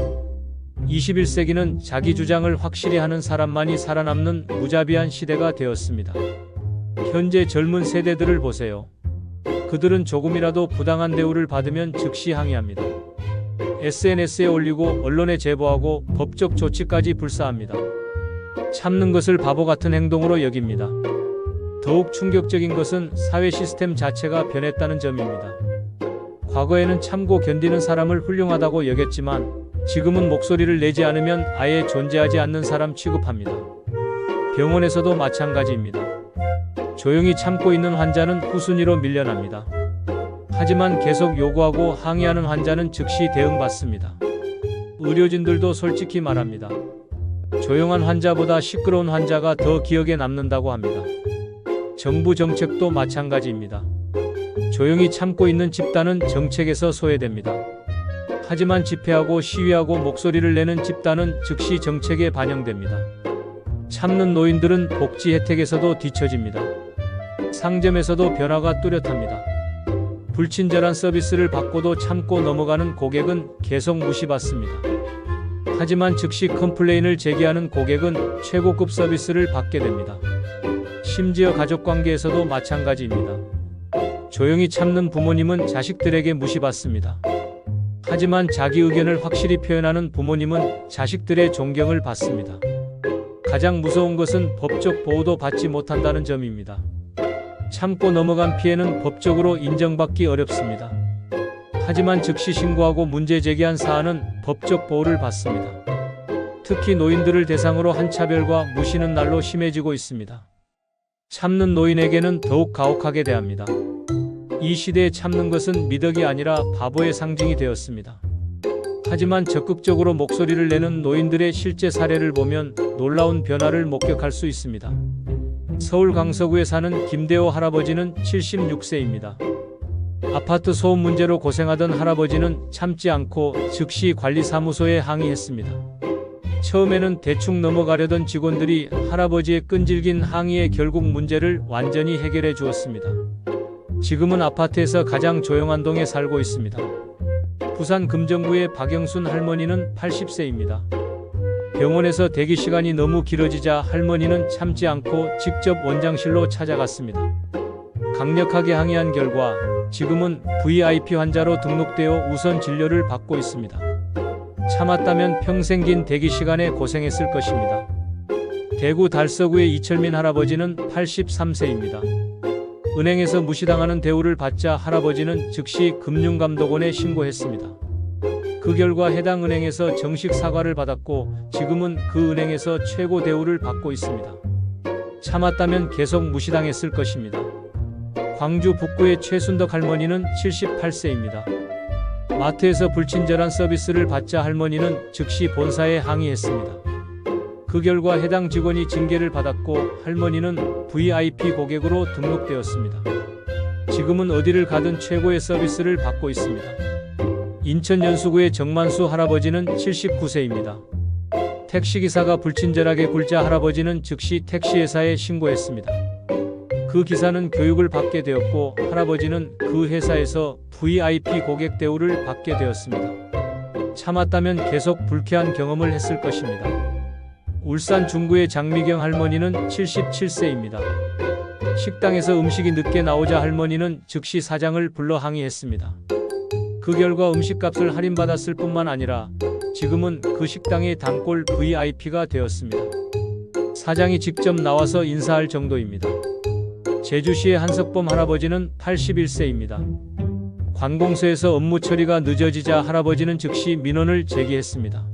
21세기는 자기 주장을 확실히 하는 사람만이 살아남는 무자비한 시대가 되었습니다. 현재 젊은 세대들을 보세요. 그들은 조금이라도 부당한 대우를 받으면 즉시 항의합니다. SNS에 올리고 언론에 제보하고 법적 조치까지 불사합니다. 참는 것을 바보 같은 행동으로 여깁니다. 더욱 충격적인 것은 사회 시스템 자체가 변했다는 점입니다. 과거에는 참고 견디는 사람을 훌륭하다고 여겼지만 지금은 목소리를 내지 않으면 아예 존재하지 않는 사람 취급합니다. 병원에서도 마찬가지입니다. 조용히 참고 있는 환자는 후순위로 밀려납니다. 하지만 계속 요구하고 항의하는 환자는 즉시 대응받습니다. 의료진들도 솔직히 말합니다. 조용한 환자보다 시끄러운 환자가 더 기억에 남는다고 합니다. 정부 정책도 마찬가지입니다. 조용히 참고 있는 집단은 정책에서 소외됩니다. 하지만 집회하고 시위하고 목소리를 내는 집단은 즉시 정책에 반영됩니다. 참는 노인들은 복지 혜택에서도 뒤처집니다. 상점에서도 변화가 뚜렷합니다. 불친절한 서비스를 받고도 참고 넘어가는 고객은 계속 무시받습니다. 하지만 즉시 컴플레인을 제기하는 고객은 최고급 서비스를 받게 됩니다. 심지어 가족관계에서도 마찬가지입니다. 조용히 참는 부모님은 자식들에게 무시받습니다. 하지만 자기 의견을 확실히 표현하는 부모님은 자식들의 존경을 받습니다. 가장 무서운 것은 법적 보호도 받지 못한다는 점입니다. 참고 넘어간 피해는 법적으로 인정받기 어렵습니다. 하지만 즉시 신고하고 문제 제기한 사안은 법적 보호를 받습니다. 특히 노인들을 대상으로 한 차별과 무시는 날로 심해지고 있습니다. 참는 노인에게는 더욱 가혹하게 대합니다. 이 시대에 참는 것은 미덕이 아니라 바보의 상징이 되었습니다. 하지만 적극적으로 목소리를 내는 노인들의 실제 사례를 보면 놀라운 변화를 목격할 수 있습니다. 서울 강서구에 사는 김대호 할아버지는 76세입니다. 아파트 소음 문제로 고생하던 할아버지는 참지 않고 즉시 관리사무소에 항의했습니다. 처음에는 대충 넘어가려던 직원들이 할아버지의 끈질긴 항의에 결국 문제를 완전히 해결해 주었습니다. 지금은 아파트에서 가장 조용한 동에 살고 있습니다. 부산 금정구의 박영순 할머니는 80세입니다. 병원에서 대기 시간이 너무 길어지자 할머니는 참지 않고 직접 원장실로 찾아갔습니다. 강력하게 항의한 결과 지금은 VIP 환자로 등록되어 우선 진료를 받고 있습니다. 참았다면 평생 긴 대기 시간에 고생했을 것입니다. 대구 달서구의 이철민 할아버지는 83세입니다. 은행에서 무시당하는 대우를 받자 할아버지는 즉시 금융감독원에 신고했습니다. 그 결과 해당 은행에서 정식 사과를 받았고 지금은 그 은행에서 최고 대우를 받고 있습니다. 참았다면 계속 무시당했을 것입니다. 광주 북구의 최순덕 할머니는 78세입니다. 마트에서 불친절한 서비스를 받자 할머니는 즉시 본사에 항의했습니다. 그 결과 해당 직원이 징계를 받았고 할머니는 VIP 고객으로 등록되었습니다. 지금은 어디를 가든 최고의 서비스를 받고 있습니다. 인천 연수구의 정만수 할아버지는 79세입니다. 택시기사가 불친절하게 굴자 할아버지는 즉시 택시회사에 신고했습니다. 그 기사는 교육을 받게 되었고 할아버지는 그 회사에서 VIP 고객 대우를 받게 되었습니다. 참았다면 계속 불쾌한 경험을 했을 것입니다. 울산 중구의 장미경 할머니는 77세입니다. 식당에서 음식이 늦게 나오자 할머니는 즉시 사장을 불러 항의했습니다. 그 결과 음식값을 할인받았을 뿐만 아니라 지금은 그 식당의 단골 VIP가 되었습니다. 사장이 직접 나와서 인사할 정도입니다. 제주시의 한석범 할아버지는 81세입니다. 관공서에서 업무 처리가 늦어지자 할아버지는 즉시 민원을 제기했습니다.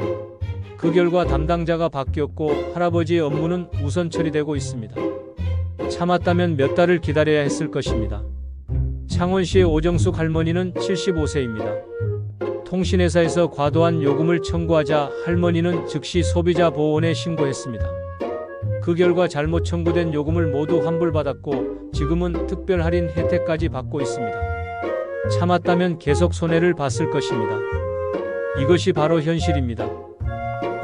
그 결과 담당자가 바뀌었고 할아버지의 업무는 우선 처리되고 있습니다. 참았다면 몇 달을 기다려야 했을 것입니다. 창원시의 오정숙 할머니는 75세입니다. 통신회사에서 과도한 요금을 청구하자 할머니는 즉시 소비자보호원에 신고했습니다. 그 결과 잘못 청구된 요금을 모두 환불받았고 지금은 특별 할인 혜택까지 받고 있습니다. 참았다면 계속 손해를 봤을 것입니다. 이것이 바로 현실입니다.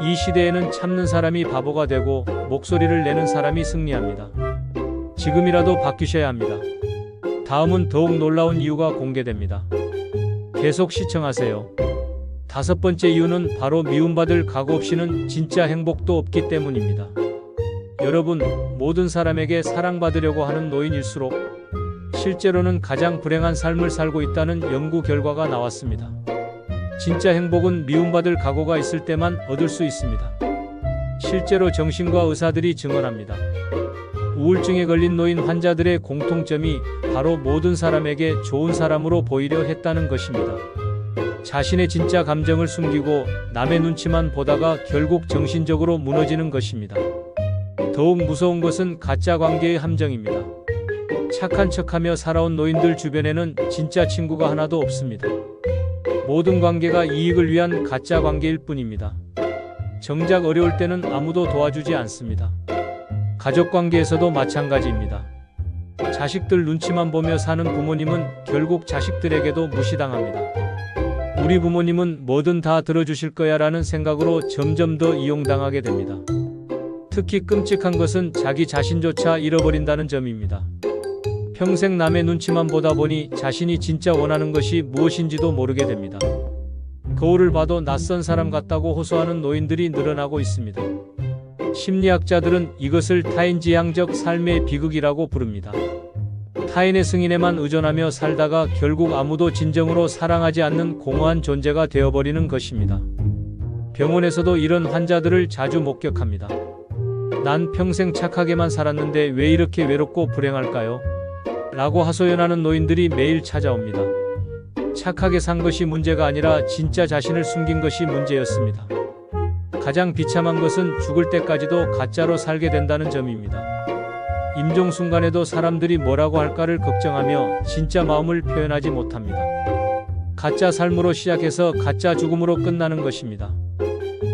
이 시대에는 참는 사람이 바보가 되고 목소리를 내는 사람이 승리합니다. 지금이라도 바뀌셔야 합니다. 다음은 더욱 놀라운 이유가 공개됩니다. 계속 시청하세요. 5번째 이유는 바로 미움받을 각오 없이는 진짜 행복도 없기 때문입니다. 여러분, 모든 사람에게 사랑받으려고 하는 노인일수록 실제로는 가장 불행한 삶을 살고 있다는 연구 결과가 나왔습니다. 진짜 행복은 미움받을 각오가 있을 때만 얻을 수 있습니다. 실제로 정신과 의사들이 증언합니다. 우울증에 걸린 노인 환자들의 공통점이 바로 모든 사람에게 좋은 사람으로 보이려 했다는 것입니다. 자신의 진짜 감정을 숨기고 남의 눈치만 보다가 결국 정신적으로 무너지는 것입니다. 더욱 무서운 것은 가짜 관계의 함정입니다. 착한 척하며 살아온 노인들 주변에는 진짜 친구가 하나도 없습니다. 모든 관계가 이익을 위한 가짜 관계일 뿐입니다. 정작 어려울 때는 아무도 도와주지 않습니다. 가족 관계에서도 마찬가지입니다. 자식들 눈치만 보며 사는 부모님은 결국 자식들에게도 무시당합니다. 우리 부모님은 뭐든 다 들어주실 거야 라는 생각으로 점점 더 이용당하게 됩니다. 특히 끔찍한 것은 자기 자신조차 잃어버린다는 점입니다. 평생 남의 눈치만 보다 보니 자신이 진짜 원하는 것이 무엇인지도 모르게 됩니다. 거울을 봐도 낯선 사람 같다고 호소하는 노인들이 늘어나고 있습니다. 심리학자들은 이것을 타인지향적 삶의 비극이라고 부릅니다. 타인의 승인에만 의존하며 살다가 결국 아무도 진정으로 사랑하지 않는 공허한 존재가 되어버리는 것입니다. 병원에서도 이런 환자들을 자주 목격합니다. 난 평생 착하게만 살았는데 왜 이렇게 외롭고 불행할까요? 라고 하소연하는 노인들이 매일 찾아옵니다. 착하게 산 것이 문제가 아니라 진짜 자신을 숨긴 것이 문제였습니다. 가장 비참한 것은 죽을 때까지도 가짜로 살게 된다는 점입니다. 임종 순간에도 사람들이 뭐라고 할까를 걱정하며 진짜 마음을 표현하지 못합니다. 가짜 삶으로 시작해서 가짜 죽음으로 끝나는 것입니다.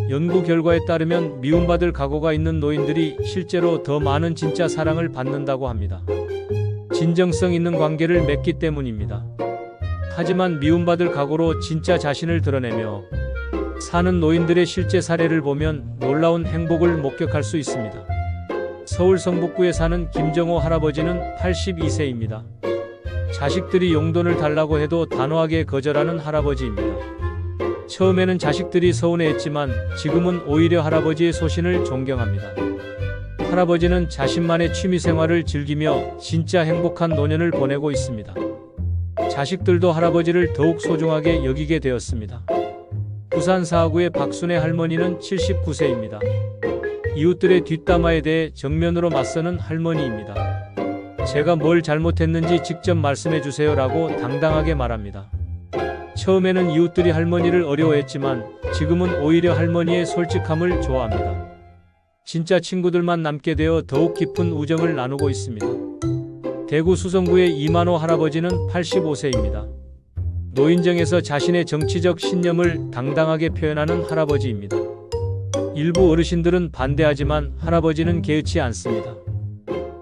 연구 결과에 따르면 미움받을 각오가 있는 노인들이 실제로 더 많은 진짜 사랑을 받는다고 합니다. 진정성 있는 관계를 맺기 때문입니다. 하지만 미움받을 각오로 진짜 자신을 드러내며 사는 노인들의 실제 사례를 보면 놀라운 행복을 목격할 수 있습니다. 서울 성북구에 사는 김정호 할아버지는 82세입니다. 자식들이 용돈을 달라고 해도 단호하게 거절하는 할아버지입니다. 처음에는 자식들이 서운해했지만 지금은 오히려 할아버지의 소신을 존경합니다. 할아버지는 자신만의 취미생활을 즐기며 진짜 행복한 노년을 보내고 있습니다. 자식들도 할아버지를 더욱 소중하게 여기게 되었습니다. 부산 사하구의 박순애 할머니는 79세입니다. 이웃들의 뒷담화에 대해 정면으로 맞서는 할머니입니다. 제가 뭘 잘못했는지 직접 말씀해 주세요 라고 당당하게 말합니다. 처음에는 이웃들이 할머니를 어려워했지만 지금은 오히려 할머니의 솔직함을 좋아합니다. 진짜 친구들만 남게 되어 더욱 깊은 우정을 나누고 있습니다. 대구 수성구의 이만호 할아버지는 85세입니다. 노인정에서 자신의 정치적 신념을 당당하게 표현하는 할아버지입니다. 일부 어르신들은 반대하지만 할아버지는 개의치 않습니다.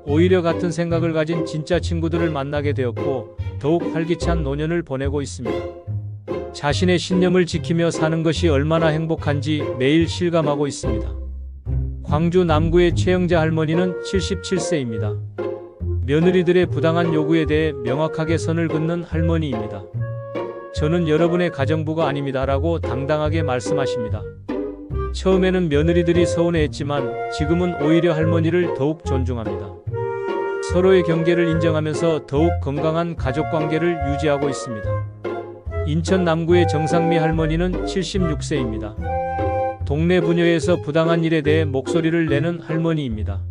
오히려 같은 생각을 가진 진짜 친구들을 만나게 되었고 더욱 활기찬 노년을 보내고 있습니다. 자신의 신념을 지키며 사는 것이 얼마나 행복한지 매일 실감하고 있습니다. 광주 남구의 최영자 할머니는 77세입니다. 며느리들의 부당한 요구에 대해 명확하게 선을 긋는 할머니입니다. 저는 여러분의 가정부가 아닙니다 라고 당당하게 말씀하십니다. 처음에는 며느리들이 서운해했지만 지금은 오히려 할머니를 더욱 존중합니다. 서로의 경계를 인정하면서 더욱 건강한 가족관계를 유지하고 있습니다. 인천 남구의 정상미 할머니는 76세입니다. 동네 부녀에서 부당한 일에 대해 목소리를 내는 할머니입니다.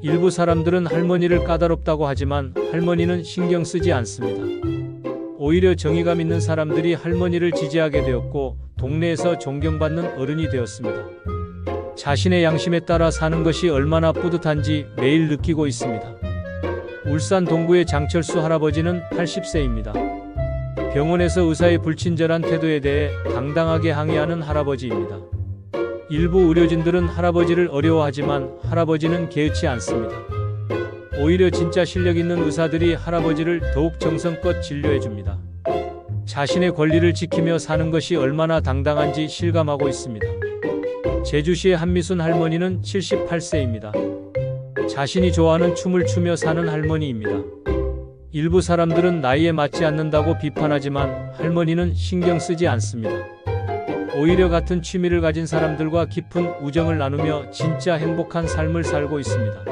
일부 사람들은 할머니를 까다롭다고 하지만 할머니는 신경 쓰지 않습니다. 오히려 정의감 있는 사람들이 할머니를 지지하게 되었고 동네에서 존경받는 어른이 되었습니다. 자신의 양심에 따라 사는 것이 얼마나 뿌듯한지 매일 느끼고 있습니다. 울산 동구의 장철수 할아버지는 80세입니다. 병원에서 의사의 불친절한 태도에 대해 당당하게 항의하는 할아버지입니다. 일부 의료진들은 할아버지를 어려워하지만 할아버지는 개의치 않습니다. 오히려 진짜 실력 있는 의사들이 할아버지를 더욱 정성껏 진료해줍니다. 자신의 권리를 지키며 사는 것이 얼마나 당당한지 실감하고 있습니다. 제주시의 한미순 할머니는 78세입니다. 자신이 좋아하는 춤을 추며 사는 할머니입니다. 일부 사람들은 나이에 맞지 않는다고 비판하지만 할머니는 신경 쓰지 않습니다. 오히려 같은 취미를 가진 사람들과 깊은 우정을 나누며 진짜 행복한 삶을 살고 있습니다.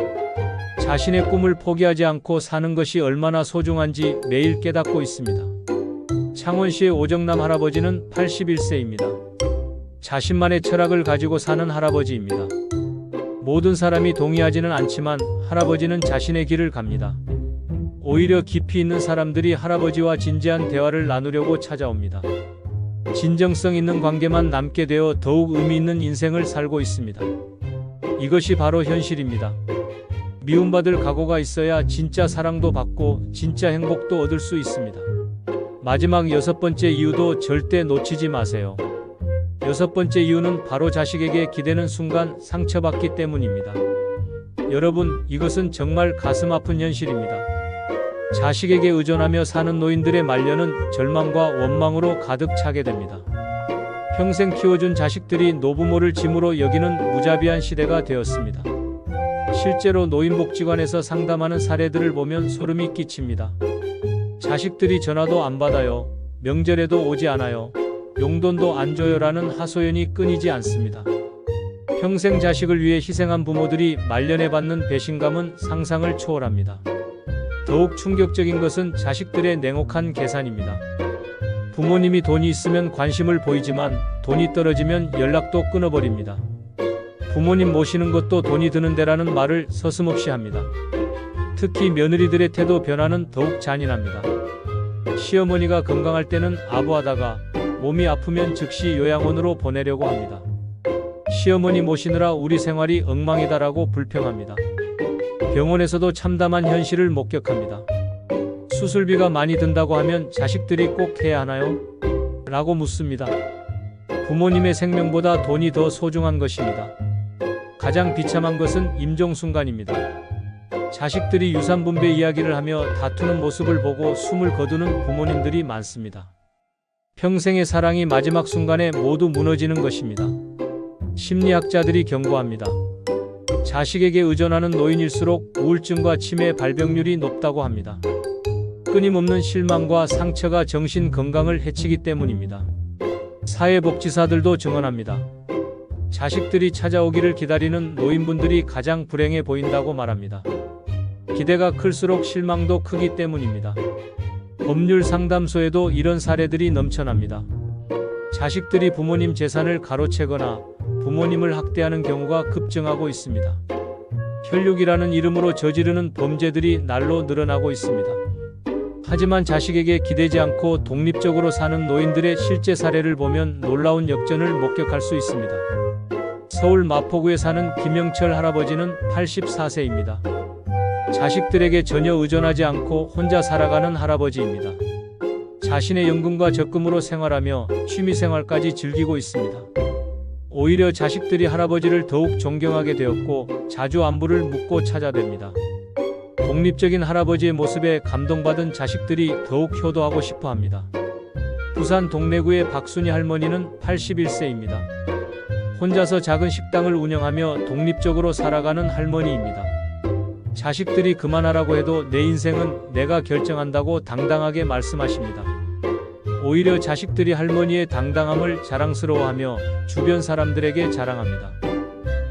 자신의 꿈을 포기하지 않고 사는 것이 얼마나 소중한지 매일 깨닫고 있습니다. 창원시의 오정남 할아버지는 81세입니다. 자신만의 철학을 가지고 사는 할아버지입니다. 모든 사람이 동의하지는 않지만 할아버지는 자신의 길을 갑니다. 오히려 깊이 있는 사람들이 할아버지와 진지한 대화를 나누려고 찾아옵니다. 진정성 있는 관계만 남게 되어 더욱 의미 있는 인생을 살고 있습니다. 이것이 바로 현실입니다. 미움받을 각오가 있어야 진짜 사랑도 받고 진짜 행복도 얻을 수 있습니다. 마지막 6번째 이유도 절대 놓치지 마세요. 6번째 이유는 바로 자식에게 기대는 순간 상처받기 때문입니다. 여러분, 이것은 정말 가슴 아픈 현실입니다. 자식에게 의존하며 사는 노인들의 말년은 절망과 원망으로 가득 차게 됩니다. 평생 키워준 자식들이 노부모를 짐으로 여기는 무자비한 시대가 되었습니다. 실제로 노인복지관에서 상담하는 사례들을 보면 소름이 끼칩니다. 자식들이 전화도 안 받아요. 명절에도 오지 않아요. 용돈도 안 줘요라는 하소연이 끊이지 않습니다. 평생 자식을 위해 희생한 부모들이 말년에 받는 배신감은 상상을 초월합니다. 더욱 충격적인 것은 자식들의 냉혹한 계산입니다. 부모님이 돈이 있으면 관심을 보이지만 돈이 떨어지면 연락도 끊어버립니다. 부모님 모시는 것도 돈이 드는 데라는 말을 서슴없이 합니다. 특히 며느리들의 태도 변화는 더욱 잔인합니다. 시어머니가 건강할 때는 아부하다가 몸이 아프면 즉시 요양원으로 보내려고 합니다. 시어머니 모시느라 우리 생활이 엉망이다라고 불평합니다. 병원에서도 참담한 현실을 목격합니다. 수술비가 많이 든다고 하면 자식들이 꼭 해야 하나요? 라고 묻습니다. 부모님의 생명보다 돈이 더 소중한 것입니다. 가장 비참한 것은 임종순간입니다. 자식들이 유산분배 이야기를 하며 다투는 모습을 보고 숨을 거두는 부모님들이 많습니다. 평생의 사랑이 마지막 순간에 모두 무너지는 것입니다. 심리학자들이 경고합니다. 자식에게 의존하는 노인일수록 우울증과 치매 발병률이 높다고 합니다. 끊임없는 실망과 상처가 정신 건강을 해치기 때문입니다. 사회복지사들도 증언합니다. 자식들이 찾아오기를 기다리는 노인분들이 가장 불행해 보인다고 말합니다. 기대가 클수록 실망도 크기 때문입니다. 법률 상담소에도 이런 사례들이 넘쳐납니다. 자식들이 부모님 재산을 가로채거나 부모님을 학대하는 경우가 급증하고 있습니다. 혈육이라는 이름으로 저지르는 범죄들이 날로 늘어나고 있습니다. 하지만 자식에게 기대지 않고 독립적으로 사는 노인들의 실제 사례를 보면 놀라운 역전을 목격할 수 있습니다. 서울 마포구에 사는 김영철 할아버지는 84세입니다. 자식들에게 전혀 의존하지 않고 혼자 살아가는 할아버지입니다. 자신의 연금과 적금으로 생활하며 취미생활까지 즐기고 있습니다. 오히려 자식들이 할아버지를 더욱 존경하게 되었고 자주 안부를 묻고 찾아뵙니다. 독립적인 할아버지의 모습에 감동받은 자식들이 더욱 효도하고 싶어합니다. 부산 동래구의 박순희 할머니는 81세입니다. 혼자서 작은 식당을 운영하며 독립적으로 살아가는 할머니입니다. 자식들이 그만하라고 해도 내 인생은 내가 결정한다고 당당하게 말씀하십니다. 오히려 자식들이 할머니의 당당함을 자랑스러워하며 주변 사람들에게 자랑합니다.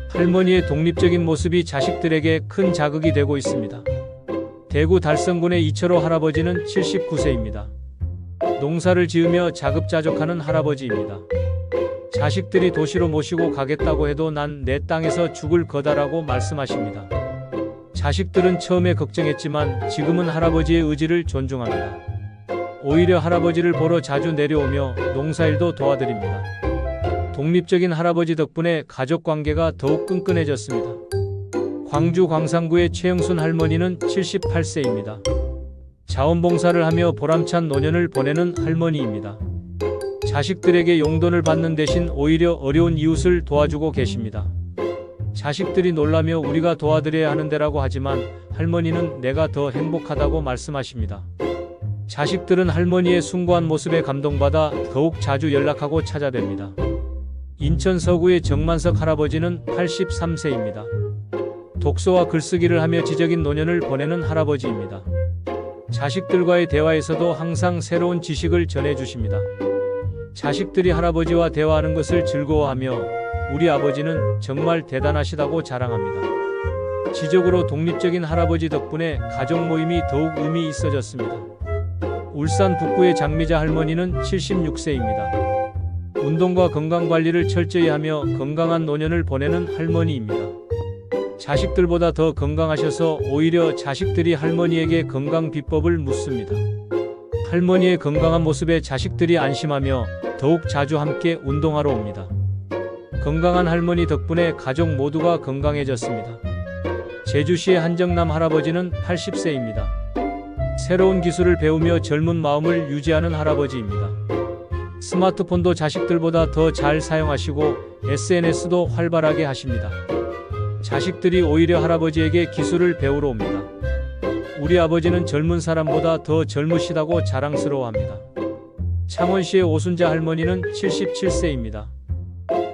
할머니의 독립적인 모습이 자식들에게 큰 자극이 되고 있습니다. 대구 달성군의 이철호 할아버지는 79세입니다. 농사를 지으며 자급자족하는 할아버지입니다. 자식들이 도시로 모시고 가겠다고 해도 난 내 땅에서 죽을 거다라고 말씀하십니다. 자식들은 처음에 걱정했지만 지금은 할아버지의 의지를 존중합니다. 오히려 할아버지를 보러 자주 내려오며 농사일도 도와드립니다. 독립적인 할아버지 덕분에 가족 관계가 더욱 끈끈해졌습니다. 광주 광산구의 최영순 할머니는 78세입니다. 자원봉사를 하며 보람찬 노년을 보내는 할머니입니다. 자식들에게 용돈을 받는 대신 오히려 어려운 이웃을 도와주고 계십니다. 자식들이 놀라며 우리가 도와드려야 하는데라고 하지만 할머니는 내가 더 행복하다고 말씀하십니다. 자식들은 할머니의 숭고한 모습에 감동받아 더욱 자주 연락하고 찾아뵙니다. 인천 서구의 정만석 할아버지는 83세입니다. 독서와 글쓰기를 하며 지적인 노년을 보내는 할아버지입니다. 자식들과의 대화에서도 항상 새로운 지식을 전해주십니다. 자식들이 할아버지와 대화하는 것을 즐거워하며 우리 아버지는 정말 대단하시다고 자랑합니다. 지적으로 독립적인 할아버지 덕분에 가족 모임이 더욱 의미 있어졌습니다. 울산 북구의 장미자 할머니는 76세입니다. 운동과 건강관리를 철저히 하며 건강한 노년을 보내는 할머니입니다. 자식들보다 더 건강하셔서 오히려 자식들이 할머니에게 건강 비법을 묻습니다. 할머니의 건강한 모습에 자식들이 안심하며 더욱 자주 함께 운동하러 옵니다. 건강한 할머니 덕분에 가족 모두가 건강해졌습니다. 제주시의 한정남 할아버지는 80세입니다. 새로운 기술을 배우며 젊은 마음을 유지하는 할아버지입니다. 스마트폰도 자식들보다 더 잘 사용하시고 SNS도 활발하게 하십니다. 자식들이 오히려 할아버지에게 기술을 배우러 옵니다. 우리 아버지는 젊은 사람보다 더 젊으시다고 자랑스러워합니다. 창원시의 오순자 할머니는 77세입니다.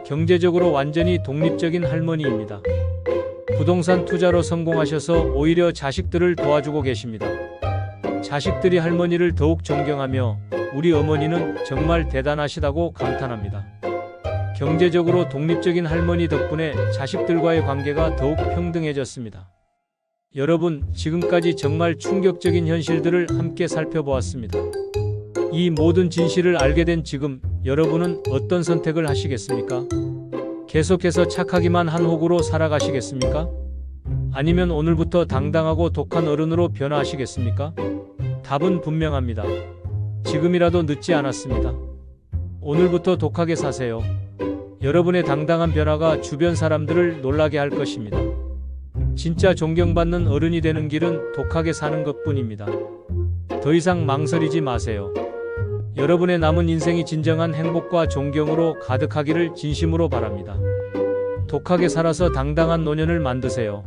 경제적으로 완전히 독립적인 할머니입니다. 부동산 투자로 성공하셔서 오히려 자식들을 도와주고 계십니다. 자식들이 할머니를 더욱 존경하며 우리 어머니는 정말 대단하시다고 감탄합니다. 경제적으로 독립적인 할머니 덕분에 자식들과의 관계가 더욱 평등해졌습니다. 여러분, 지금까지 정말 충격적인 현실들을 함께 살펴보았습니다. 이 모든 진실을 알게 된 지금 여러분은 어떤 선택을 하시겠습니까? 계속해서 착하기만 한 호구로 살아가시겠습니까? 아니면 오늘부터 당당하고 독한 어른으로 변화하시겠습니까? 답은 분명합니다. 지금이라도 늦지 않았습니다. 오늘부터 독하게 사세요. 여러분의 당당한 변화가 주변 사람들을 놀라게 할 것입니다. 진짜 존경받는 어른이 되는 길은 독하게 사는 것뿐입니다. 더 이상 망설이지 마세요. 여러분의 남은 인생이 진정한 행복과 존경으로 가득하기를 진심으로 바랍니다. 독하게 살아서 당당한 노년을 만드세요.